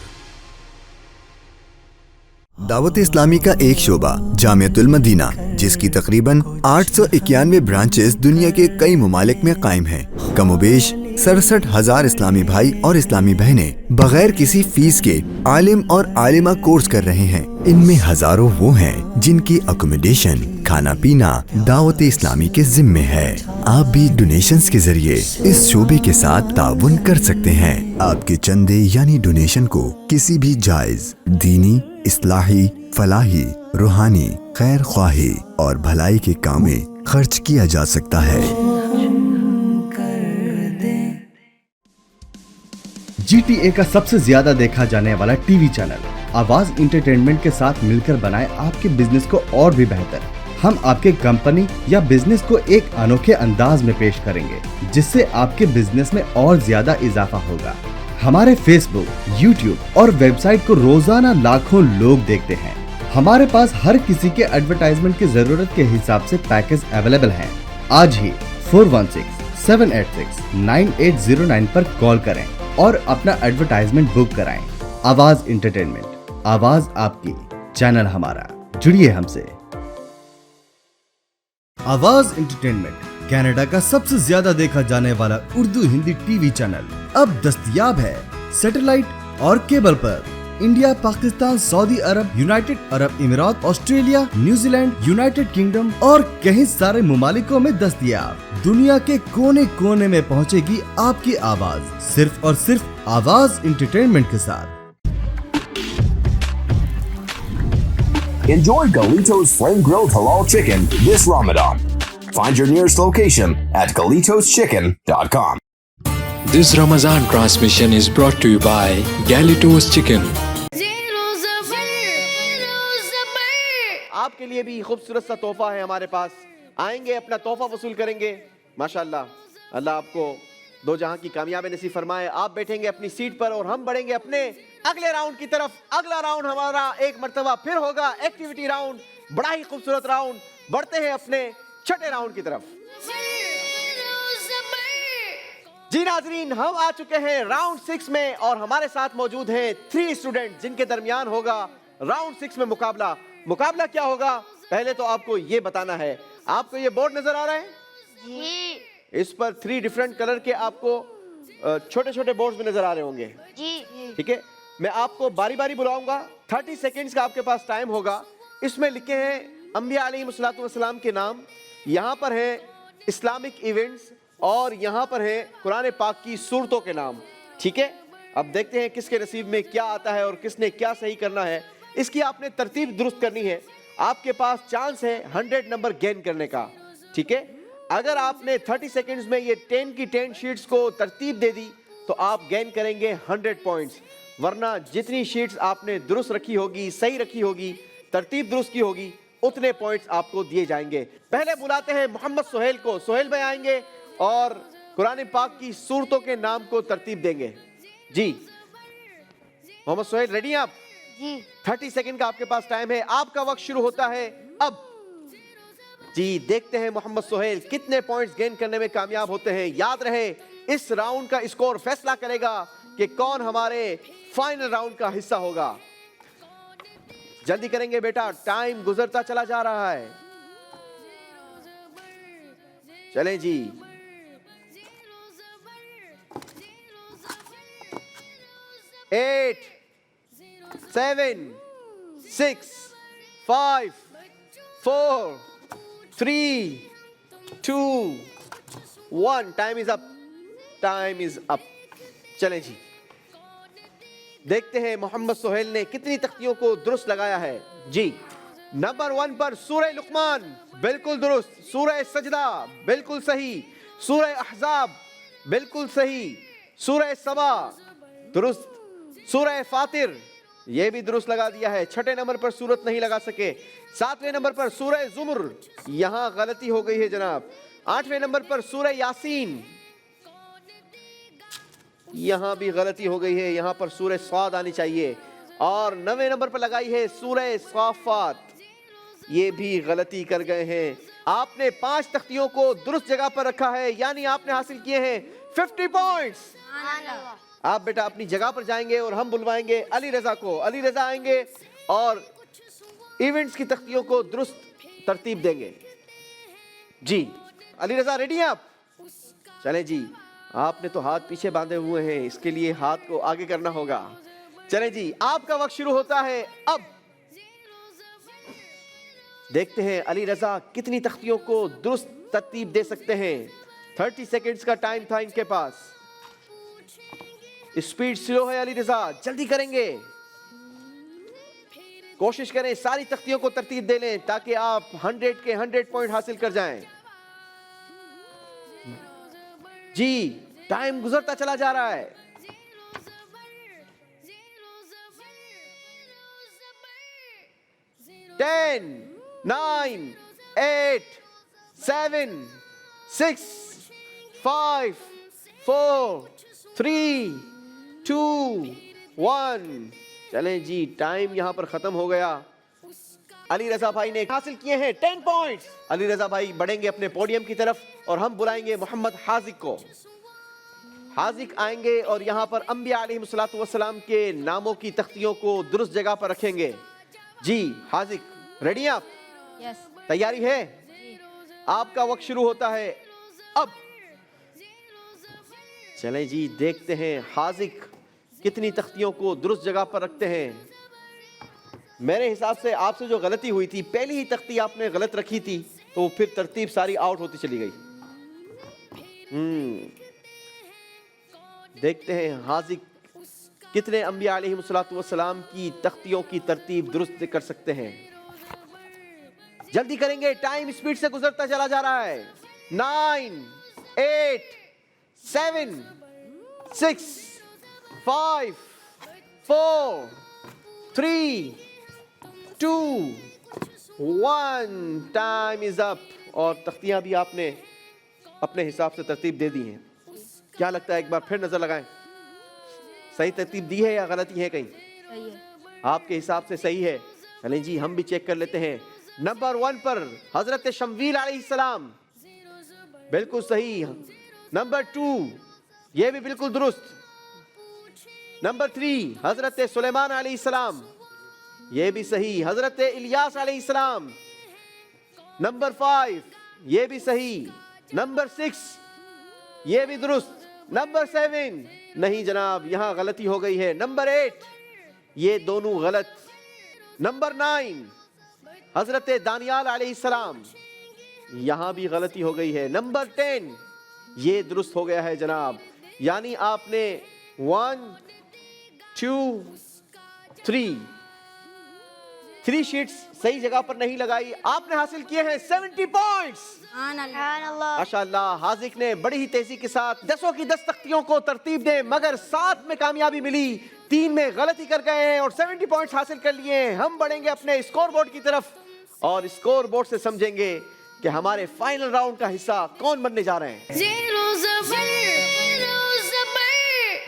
दावत इस्लामी का एक शोबा जामियतुल मदीना, जिसकी तकरीबन 891 ब्रांचेस दुनिया के कई मुमालिक में कायम हैं। कमोबेश 67,000 इस्लामी भाई और इस्लामी बहनें बगैर किसी फीस के आलिम और आलिमा कोर्स कर रहे हैं। इनमें हजारों वो हैं जिनकी अकोमोडेशन, खाना पीना दावत इस्लामी के जिम्मे है। आप भी डोनेशंस के जरिए इस शोबे के साथ ताउन कर सकते हैं। आपके चंदे यानी डोनेशन को किसी भी जायज दीनी, इस्लाही, फलाही, रूहानी, खैर ख्वाही और भलाई के काम में खर्च किया जा सकता है। GTA का सबसे ज्यादा देखा जाने वाला टीवी चैनल आवाज इंटरटेनमेंट के साथ मिलकर बनाए आपके बिजनेस को और भी बेहतर। हम आपके कंपनी या बिजनेस को एक अनोखे अंदाज में पेश करेंगे, जिससे आपके बिजनेस में और ज्यादा इजाफा होगा। हमारे फेसबुक, यूट्यूब और वेबसाइट को रोजाना लाखों लोग देखते हैं। हमारे पास हर किसी के एडवर्टाइजमेंट की जरूरत के हिसाब से पैकेज अवेलेबल हैं। आज ही 416-786-9809 पर कॉल करें और अपना एडवर्टाइजमेंट बुक कराएं। आवाज इंटरटेनमेंट, आवाज आपकी, चैनल हमारा, जुड़िए हमसे। आवाज एंटरटेनमेंट कनाडा का सबसे ज्यादा देखा जाने वाला उर्दू हिंदी टीवी चैनल अब दस्तयाब है सैटेलाइट और केबल पर। इंडिया, पाकिस्तान, सऊदी अरब, यूनाइटेड अरब इमिरात, ऑस्ट्रेलिया, न्यूजीलैंड, यूनाइटेड किंगडम और कई सारे मुमालिकों में दस्तयाब। दुनिया के कोने कोने में पहुंचेगी आपकी आवाज, सिर्फ और सिर्फ आवाज एंटरटेनमेंट के साथ। Enjoy Galito's Flame Grilled Halal Chicken this Ramadan. Find your nearest location at GalitosChicken.com. This Ramadan transmission is brought to you by Galitos Chicken. आपके लिए भी खूबसूरत सा तोहफा है हमारे पास। आएंगे, अपना तोहफा वसूल करेंगे। माशाल्लाह, अल्लाह आपको दो जहां की कामयाबी नसीब फरमाए। आप बैठेंगे अपनी सीट पर और हम बढ़ेंगे अपने अगले राउंड की तरफ। अगला राउंड हमारा एक मर्तबा फिर होगा एक्टिविटी राउंड, बड़ा ही खूबसूरत राउंड। बढ़ते हैं अपने छठे राउंड की तरफ। जी नाजरीन, हम आ चुके हैं राउंड 6 में और हमारे साथ मौजूद हैं 3 स्टूडेंट जिनके दरमियान होगा राउंड 6 में मुकाबला। मुकाबला क्या होगा पहले तो आपको ये बताना है। आपको ये बोर्ड नजर आ रहा है जी। इस पर 3 डिफरेंट कलर के आपको छोटे छोटे बोर्ड्स में नजर आ रहे होंगे जी। ठीक है, मैं आपको बारी बारी बुलाऊंगा। 30 सेकेंड्स का आपके पास टाइम होगा। इसमें लिखे हैं अंबिया अलैहिमुस्सलातु वस्सलाम के नाम, यहाँ पर है इस्लामिक इवेंट्स और यहाँ पर है कुरान पाक की सूरतों के नाम। ठीक है, अब देखते हैं किसके नसीब में क्या आता है और किसने क्या सही करना है। इसकी आपने तरतीब दुरुस्त करनी है। आपके पास चांस है 100 नंबर गेन करने का। ठीक है, अगर आपने 30 सेकेंड्स में ये 10 की 10 शीट्स को तरतीब दे दी तो आप गेन करेंगे 100 पॉइंट्स, वरना जितनी शीट्स आपने दुरुस्त रखी होगी, सही रखी होगी, तरतीब दुरुस्त की होगी, उतने पॉइंट्स आपको दिए जाएंगे। पहले बुलाते हैं मोहम्मद सुहेल को। सुहेल भाई आएंगे और कुरान पाक की सूरतों के नाम को तरतीब देंगे। जी मोहम्मद सुहेल, रेडी हैं आप? जी। 30 सेकंड का आपके पास टाइम है। आपका वक्त शुरू होता है अब। जी देखते हैं मोहम्मद सुहेल कितने पॉइंट्स गेन करने में कामयाब होते हैं। याद रहे, इस राउंड का स्कोर फैसला करेगा कि कौन हमारे फाइनल राउंड का हिस्सा होगा। जल्दी करेंगे बेटा, टाइम गुजरता चला जा रहा है। चलें जी। Eight 7 6 5 4 3 2 1 time is up. Time is up. चलें जी, देखते हैं मोहम्मद सुहेल ने कितनी तख्तियों को दुरुस्त लगाया है। जी नंबर 1 पर सूरह लुकमान, बिल्कुल दुरुस्त। सूरह सजदा, बिल्कुल सही। सूरह अहज़ाब, बिल्कुल सही। सूरह सबा, दुरुस्त। सूरह फातिर, ये भी दुरुस्त लगा दिया है। 6ठे नंबर पर सूरत नहीं लगा सके। 7वें नंबर पर सूरह ज़ुमर, यहां गलती हो गई है जनाब। 8वें नंबर पर सूरह यासीन, यहां भी गलती हो गई है, यहां पर सूरह स्वाद आनी चाहिए। और 9वें नंबर पर लगाई है सूरह साफात, ये भी गलती कर गए हैं। आपने 5 तख्तियों को दुरुस्त जगह पर रखा है, यानी आपने हासिल किए हैं 50 पॉइंट्स। आप बेटा अपनी जगह पर जाएंगे और हम बुलवाएंगे अली रजा को। अली रजा आएंगे और इवेंट्स की तख्तियों को दुरुस्त तरतीब देंगे। जी अली रजा, रेडी हैं आप? चलें जी, आपने तो हाथ पीछे बांधे हुए हैं, इसके लिए हाथ को आगे करना होगा। चलें जी, आपका वक्त शुरू होता है अब। देखते हैं अली रजा कितनी तख्तियों को दुरुस्त तरतीब दे सकते हैं। 30 सेकेंड्स का टाइम था इनके पास। स्पीड स्लो है अली रजा, जल्दी करेंगे। कोशिश करें सारी तख्तियों को तरतीब दे लें ताकि आप 100 के 100 पॉइंट हासिल कर जाएं। जी टाइम गुजरता चला जा रहा है। 10 9 8 7 6 5 4 3 2 1 चलें जी, टाइम यहां पर खत्म हो गया। अली रजा भाई ने हासिल किए हैं 10 पॉइंट्स। अली रजा भाई बढ़ेंगे अपने पोडियम की तरफ और हम बुलाएंगे मोहम्मद हाजिक को। हाजिक आएंगे और यहाँ पर अंबिया अलैहिस्सलातु वस्सलाम के नामों की तख्तियों को दुरुस्त जगह पर रखेंगे। जी हाजिक, रेडी हैं आप? यस। तैयारी है? आपका वक्त शुरू होता है अब। चलें जी, देखते हैं हाजिक कितनी तख्तियों को दुरुस्त जगह पर रखते हैं। मेरे हिसाब से आपसे जो गलती हुई थी, पहली ही तख्ती आपने गलत रखी थी, तो फिर तरतीब सारी आउट होती चली गई। देखते हैं हाजिक कितने अंबिया अलैहिस्सलातु वस्सलाम की तख्तियों की तरतीब दुरुस्त कर सकते हैं। जल्दी करेंगे, टाइम स्पीड से गुजरता चला जा रहा है। 9 8 7 6 5 4 3 2 1 टाइम इज अप। और तख्तियां भी आपने अपने हिसाब से तरतीब दे दी हैं। क्या लगता है, एक बार फिर नजर लगाएं, सही तरतीब दी है या गलती है कहीं? सही है। आपके हिसाब से सही है। चलें जी, हम भी चेक कर लेते हैं। नंबर 1 पर हजरत शमवील अलैहिस्सलाम, बिल्कुल सही। नंबर 2 ये भी बिल्कुल दुरुस्त। नंबर 3 हजरत सुलेमान अलैहिस्सलाम, ये भी सही। हजरत इलियास अलैहिस्सलाम, नंबर 5 ये भी सही। नंबर 6 ये भी दुरुस्त। नंबर 7 नहीं जनाब, यहां गलती हो गई है। नंबर 8 ये दोनों गलत। नंबर 9 हजरत दानियाल अलैहिस्सलाम, यहां भी गलती हो गई है। नंबर 10 ये दुरुस्त हो गया है जनाब। यानी आपने 1 2 3 शीट्स सही जगह पर नहीं लगाई। आपने हासिल किए हैं 70 पॉइंट्स। माशाअल्लाह, हाजिक ने बड़ी ही तेजी के साथ 10 की 10 तख्तियों को तरतीब दे, मगर 7 में कामयाबी मिली, 3 में गलती कर गए हैं और 70 पॉइंट्स हासिल कर लिए हैं। हम बढ़ेंगे अपने स्कोर बोर्ड की तरफ और स्कोर बोर्ड से समझेंगे कि हमारे फाइनल राउंड का हिस्सा कौन बनने जा रहे हैं।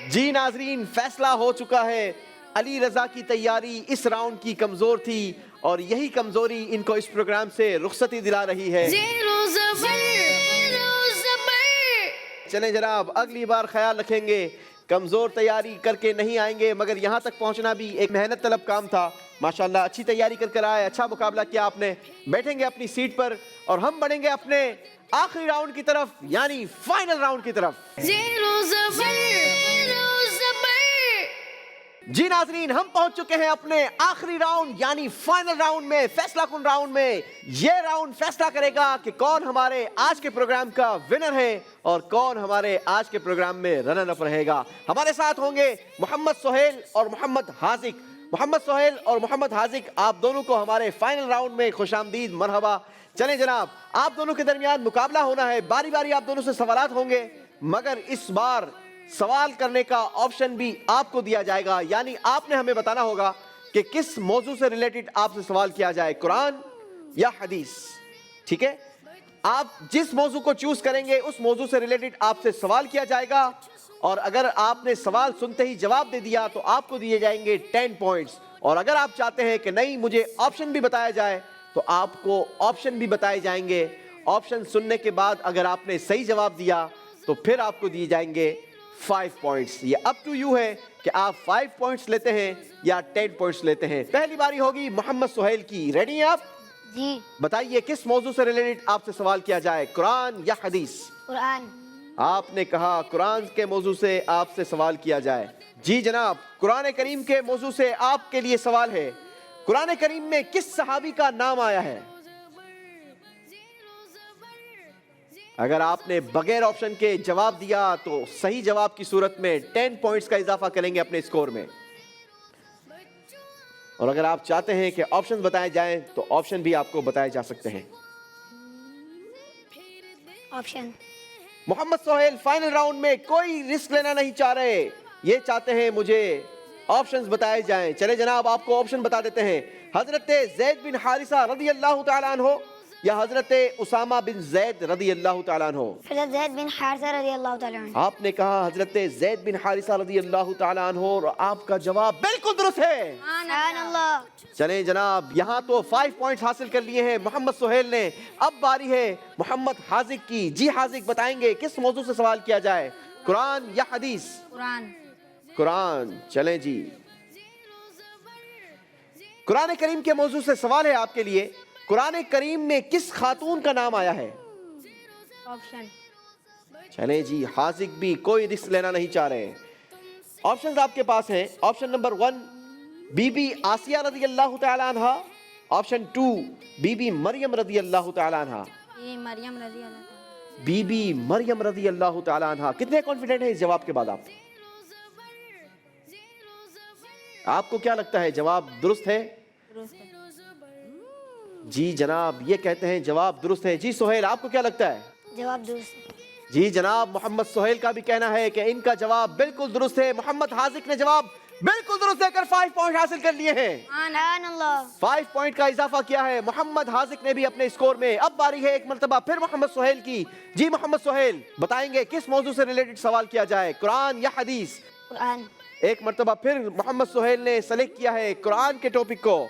जी नाजरीन, फैसला हो चुका है। अली रजा की तैयारी इस राउंड की कमजोर थी और यही कमजोरी इनको इस प्रोग्राम से रुखसती दिला रही है। चलें जनाब, अगली बार ख्याल रखेंगे, कमजोर तैयारी करके नहीं आएंगे, मगर यहाँ तक पहुँचना भी एक मेहनत तलब काम था। माशाल्लाह, अच्छी तैयारी कर आए, अच्छा मुकाबला किया आपने। बैठेंगे अपनी सीट पर और हम बढ़ेंगे अपने आखिरी राउंड की तरफ, यानी फाइनल राउंड की तरफ। जी नाजरीन, हम पहुंच चुके हैं अपने आखिरी राउंड यानी फाइनल राउंड में, फैसला कुन राउंड में। ये राउंड फैसला करेगा कि कौन हमारे आज के प्रोग्राम का विनर है और कौन हमारे आज के प्रोग्राम में रनर अप रहेगा। हमारे साथ होंगे मोहम्मद सोहेल और मोहम्मद हाजिक। मोहम्मद सोहेल और मोहम्मद हाजिक, आप दोनों को हमारे फाइनल राउंड में खुशामदीद, मरहबा। चलें जनाब, आप दोनों के दरमियान मुकाबला होना है, बारी बारी आप दोनों से सवालात होंगे, मगर इस बार सवाल करने का ऑप्शन भी आपको दिया जाएगा। यानी आपने हमें बताना होगा कि किस मौजू से रिलेटेड आपसे सवाल किया जाए, कुरान या हदीस। ठीक है, आप जिस मौजू को चूज करेंगे उस मौजू से रिलेटेड आपसे सवाल किया जाएगा और अगर आपने सवाल सुनते ही जवाब दे दिया तो आपको दिए जाएंगे 10 पॉइंट्स। और अगर आप चाहते हैं कि नहीं मुझे ऑप्शन भी बताया जाए तो आपको ऑप्शन भी बताए जाएंगे। ऑप्शन सुनने के बाद अगर आपने सही जवाब दिया तो फिर आपको दिए जाएंगे 5 पॉइंट्स। ये अप टू यू है कि आप 5 पॉइंट्स लेते हैं या 10 पॉइंट्स लेते हैं। पहली बारी होगी मोहम्मद सोहेल की। रेडी हैं आप? जी। बताइए किस मौजू से रिलेटेड आपसे सवाल किया जाए, कुरान या हदीस? कुरान। आपने कहा कुरान के मौजू से आपसे सवाल किया जाए। जी जनाब, कुरान करीम के मौजू से आपके लिए सवाल है, कुरान करीम में किस सहाबी का नाम आया है? अगर आपने बगैर ऑप्शन के जवाब दिया तो सही जवाब की सूरत में 10 पॉइंट्स का इजाफा करेंगे अपने स्कोर में। और अगर आप चाहते हैं कि ऑप्शन बताए जाएं तो ऑप्शन भी आपको बताए जा सकते हैं। Option. Mohammad Sohail final round में कोई रिस्क लेना नहीं चाह रहे, ये चाहते हैं मुझे ऑप्शंस बताए जाएं। चले जनाब, आपको ऑप्शन बता देते हैं। हजरत ज़ैद बिन हारिसा रदी अल्लाह तआला अन्हु या हजरत उसामा बिन ज़ैद रदी अल्लाह तआला अन्हु? हजरत ज़ैद बिन हारिसा रदी अल्लाह तआला अन्हु। आपने कहा हजरत ज़ैद बिन हारिसा रदी अल्लाह तआला अन्हु और आपका जवाब बिल्कुल दुरुस्त है। सुभान अल्लाह। चलें जनाब, यहाँ तो 5 पॉइंट्स हासिल कर लिए हैं मोहम्मद सोहेल ने। अब बारी है मोहम्मद हाजिक की। जी हाजिक, बताएंगे किस मौजू से सवाल किया जाए, قرآن یا حدیث؟ قرآن. قرآن. چلیں جی، قرآن کریم کے موضوع سے سوال ہے آپ کے لیے. قرآن کریم میں کس خاتون کا نام آیا ہے؟ آپشن. چلیں جی، حاذق بھی کوئی رسک لینا نہیں چاہ رہے. آپشنز آپ کے پاس ہیں. Option number 1 Bibi Asiya رضی اللہ تعالی عنہ. آپشن 2 بی بی مریم رضی اللہ تعالی عنہ. یہ مریم رضی اللہ عنہا. بی بی مریم رضی اللہ تعالی عنہ. کتنے کانفیڈنٹ ہیں اس جواب کے بعد آپ؟ آپ کو کیا لگتا ہے جواب درست ہے؟ درست ہے. جی جناب، یہ کہتے ہیں جواب درست ہے. جی سہیل، آپ کو کیا لگتا ہے؟ جواب درست ہے. جی جناب، محمد سہیل کا بھی کہنا ہے کہ ان کا جواب بالکل درست ہے. محمد حاذق نے جواب بالکل درست دے کر 5 پوائنٹ حاصل کر لیے ہیں. سبحان اللہ. 5 پوائنٹ کا اضافہ کیا ہے محمد حاذق نے بھی اپنے اسکور میں. اب باری ہے ایک مرتبہ پھر محمد سہیل کی. جی محمد سہیل، بتائیں گے کس موضوع سے ریلیٹڈ سوال کیا جائے، قرآن یا حدیث؟ قرآن. ایک مرتبہ پھر محمد سہیل نے سلیکٹ کیا ہے قرآن کے ٹاپک کو.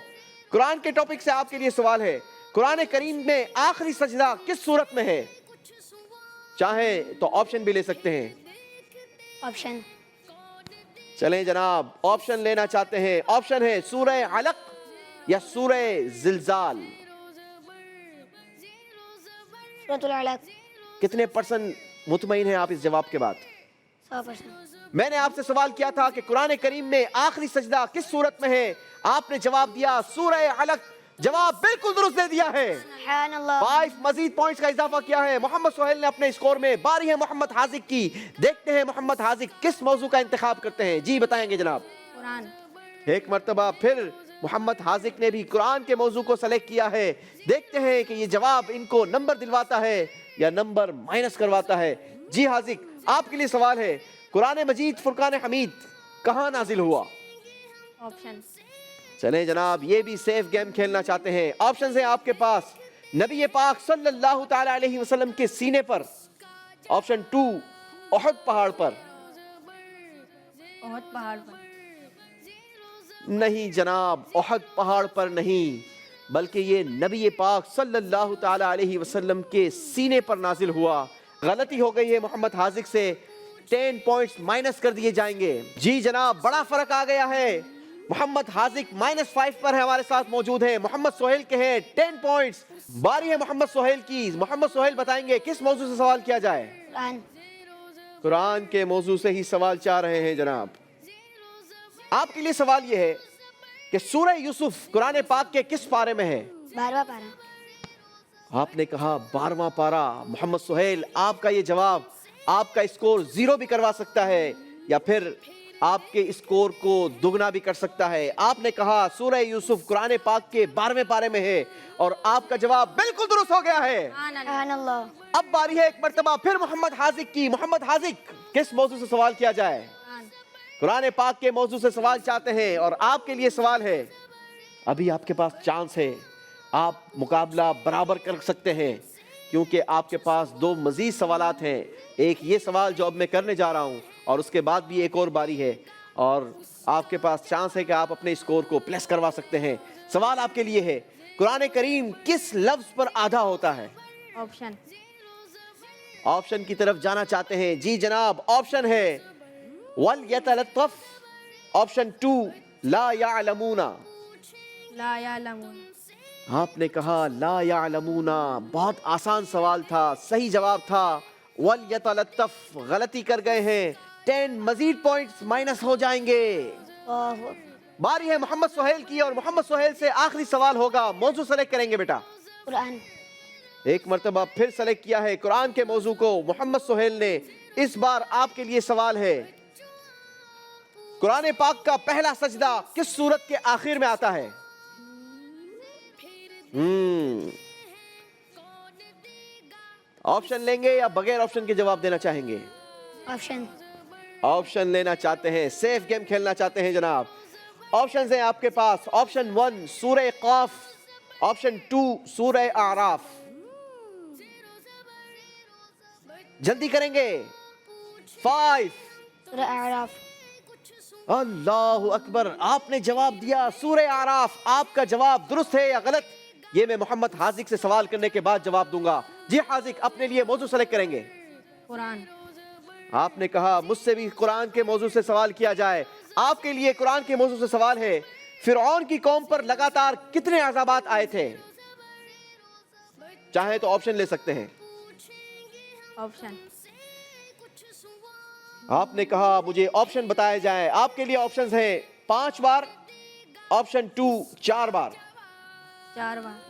قرآن کے ٹاپک سے آپ کے لیے سوال ہے، قرآن کریم میں آخری سجدہ کس صورت میں ہے؟ چاہیں تو آپشن بھی لے سکتے ہیں. آپشن. چلیں جناب، آپشن لینا چاہتے ہیں. آپشن ہے سورہ علق یا سورہ زلزال. سورۃ العلق. کتنے پرسنٹ مطمئن ہیں آپ اس جواب کے بعد؟ 100%. میں نے آپ سے سوال کیا تھا کہ قرآن کریم میں آخری سجدہ کس صورت میں ہے، آپ نے جواب دیا سورہ علق. جواب بالکل درست دے دیا ہے. سبحان اللہ. 5 مزید پوائنٹس کا اضافہ کیا ہے محمد سہیل نے اپنے اسکور میں. باری ہے محمد حاذق کی. دیکھتے ہیں محمد حاذق کس موضوع کا انتخاب کرتے ہیں. جی بتائیں گے جناب. قرآن. ایک مرتبہ پھر محمد حاذق نے بھی قرآن کے موضوع کو سلیکٹ کیا ہے. دیکھتے ہیں کہ یہ جواب ان کو نمبر دلواتا ہے یا نمبر مائنس کرواتا ہے. جی حاذق، آپ کے لیے سوال ہے، قرآن مجید فرقان حمید کہاں نازل ہوا؟ آپشن. چلیں جناب، یہ بھی سیف گیم کھیلنا چاہتے ہیں. آپشنز ہیں آپ کے پاس، نبی پاک صلی اللہ تعالی علیہ وسلم کے سینے پر. آپشن 2 احد پہاڑ پر. احد پہاڑ پر. نہیں جناب، احد پہاڑ پر نہیں، بلکہ یہ نبی پاک صلی اللہ تعالی علیہ وسلم کے سینے پر نازل ہوا. غلطی ہو گئی ہے محمد حاذق سے. 10 پوائنٹس مائنس کر دیے جائیں گے. جی جناب، بڑا فرق آ گیا ہے. محمد حاذق -5 پر ہے، ہمارے ساتھ موجود ہیں. محمد سہیل کے ہیں 10 پوائنٹس. باری ہے محمد سہیل کی. محمد سہیل بتائیں گے کس موضوع سے سوال کیا جائے؟ قرآن. قرآن کے موضوع سے ہی سوال چاہ رہے ہیں جناب. آپ کے لیے سوال یہ ہے کہ سورہ یوسف قرآن پاک کے کس پارے میں ہے؟ 12واں پارہ. آپ نے کہا 12واں پارہ. محمد سہیل، آپ کا یہ جواب آپ کا اسکور 0 بھی کروا سکتا ہے یا پھر آپ کے اسکور کو دگنا بھی کر سکتا ہے. آپ نے کہا سورہ یوسف قرآن پاک کے 12ویں پارے میں ہے اور آپ کا جواب بالکل درست ہو گیا ہے. سبحان اللہ. اب باری ہے ایک مرتبہ پھر محمد حاذق کی. محمد حاذق، کس موضوع سے سوال کیا جائے؟ قرآن پاک کے موضوع سے سوال چاہتے ہیں اور آپ کے لیے سوال ہے، ابھی آپ کے پاس چانس ہے، آپ مقابلہ برابر کر سکتے ہیں کیونکہ آپ کے پاس 2 مزید سوالات ہیں. ایک یہ سوال جو اب میں کرنے جا رہا ہوں اور اس کے بعد بھی ایک اور باری ہے اور آپ کے پاس چانس ہے کہ آپ اپنے اسکور کو پلس کروا سکتے ہیں. سوال آپ کے لیے ہے، قرآن کریم کس لفظ پر آدھا ہوتا ہے؟ آپشن. آپشن کی طرف جانا چاہتے ہیں. جی جناب، آپشن ہے وَلْيَتَلَطَّفْ. آپشن 2 لا يعلمون. لا یعلمون. آپ نے کہا لا یعلمون. بہت آسان سوال تھا، صحیح جواب تھا وَلْيَتَلَطَّفْ. غلطی کر گئے ہیں. 10 مزید پوائنٹس مائنس ہو جائیں گے. باری ہے محمد سہیل کی اور محمد سہیل سے آخری سوال ہوگا. موضوع سلیکٹ کریں گے بیٹا. قرآن. ایک مرتبہ پھر سلیکٹ کیا ہے قرآن کے موضوع کو محمد سہیل نے. اس بار آپ کے لیے سوال ہے، قرآن پاک کا پہلا سجدہ کس سورت کے آخر میں آتا ہے؟ آپشن لیں گے یا بغیر آپشن کے جواب دینا چاہیں گے؟ آپشن. آپشن لینا چاہتے ہیں، سیف گیم کھیلنا چاہتے ہیں جناب. آپشنز ہیں آپ کے پاس. آپشن 1 سورہ قاف. آپشن 2 سورہ اعراف. جلدی کریں گے. 5. سورہ اعراف. اللہ اکبر، آپ نے جواب دیا سورہ اعراف. آپ کا جواب درست ہے یا غلط یہ میں محمد حاذق سے سوال کرنے کے بعد جواب دوں گا. جی حاذق، اپنے لیے موضوع سلیکٹ کریں گے. قرآن. آپ نے کہا مجھ سے بھی قرآن کے موضوع سے سوال کیا جائے. آپ کے لیے قرآن کے موضوع سے سوال ہے, فرعون کی قوم پر لگاتار کتنے عذابات آئے تھے؟ چاہیں تو آپشن لے سکتے ہیں. آپشن. آپ نے کہا مجھے آپشن بتائے جائیں. آپ کے لیے آپشنز ہیں 5 بار, آپشن 2 4 بار. 4 بار.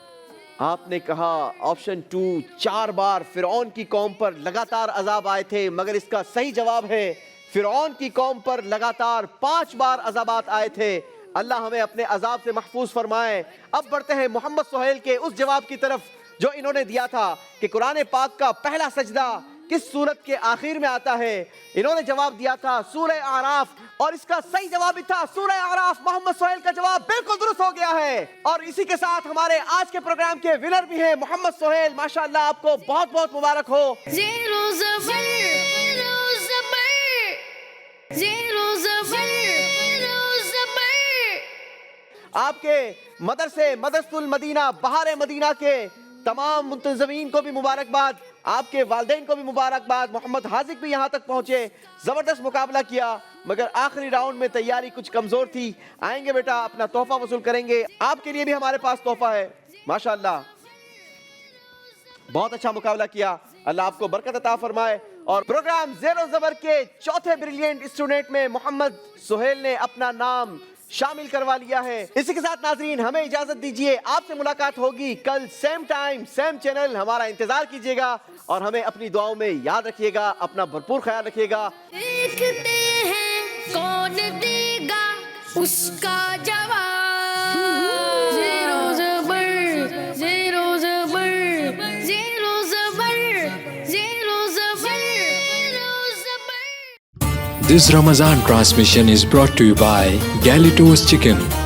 آپ نے کہا آپشن 2 4 بار فرعون کی قوم پر لگاتار عذاب آئے تھے, مگر اس کا صحیح جواب ہے فرعون کی قوم پر لگاتار 5 بار عذابات آئے تھے. اللہ ہمیں اپنے عذاب سے محفوظ فرمائے. اب بڑھتے ہیں محمد سہیل کے اس جواب کی طرف جو انہوں نے دیا تھا کہ قرآن پاک کا پہلا سجدہ کس سورت کے آخر میں آتا ہے. انہوں نے جواب دیا تھا سورہ اعراف, اور اس کا صحیح جواب بھی تھا سورہ اعراف. محمد سہیل کا جواب بالکل درست ہو گیا ہے, اور اسی کے ساتھ ہمارے آج کے پروگرام کے ونر بھی ہیں محمد سہیل. ماشاءاللہ آپ کو بہت بہت مبارک ہو. زیرو زبر زیرو زبر زیرو زبر زیرو زبر. آپ کے مدرسے مدرسۃ المدینہ بہار مدینہ کے تمام منتظمین کو بھی مبارکباد, آپ کے والدین کو بھی مبارکباد. محمد حاذق بھی یہاں تک پہنچے, زبردست مقابلہ کیا, مگر آخری راؤنڈ میں تیاری کچھ کمزور تھی. آئیں گے بیٹا, اپنا تحفہ وصول کریں گے. آپ کے لیے بھی ہمارے پاس تحفہ ہے. ماشاءاللہ بہت اچھا مقابلہ کیا, اللہ آپ کو برکت عطا فرمائے. اور پروگرام زیر و زبر کے چوتھے بریلینٹ اسٹوڈنٹ میں محمد سہیل نے اپنا نام شامل کروا لیا ہے. اسی کے ساتھ ناظرین ہمیں اجازت دیجیے, آپ سے ملاقات ہوگی کل سیم ٹائم سیم چینل. ہمارا انتظار کیجیے گا اور ہمیں اپنی دعاؤں میں یاد رکھیے گا. اپنا بھرپور خیال رکھیے گا. دیکھتے ہیں کون دے گا اس کا جواب. زیرو زبر زیرو زبر زیرو زبر زیرو زبر زیرو زبر. This Ramadan transmission is brought to you by Galitos Chicken.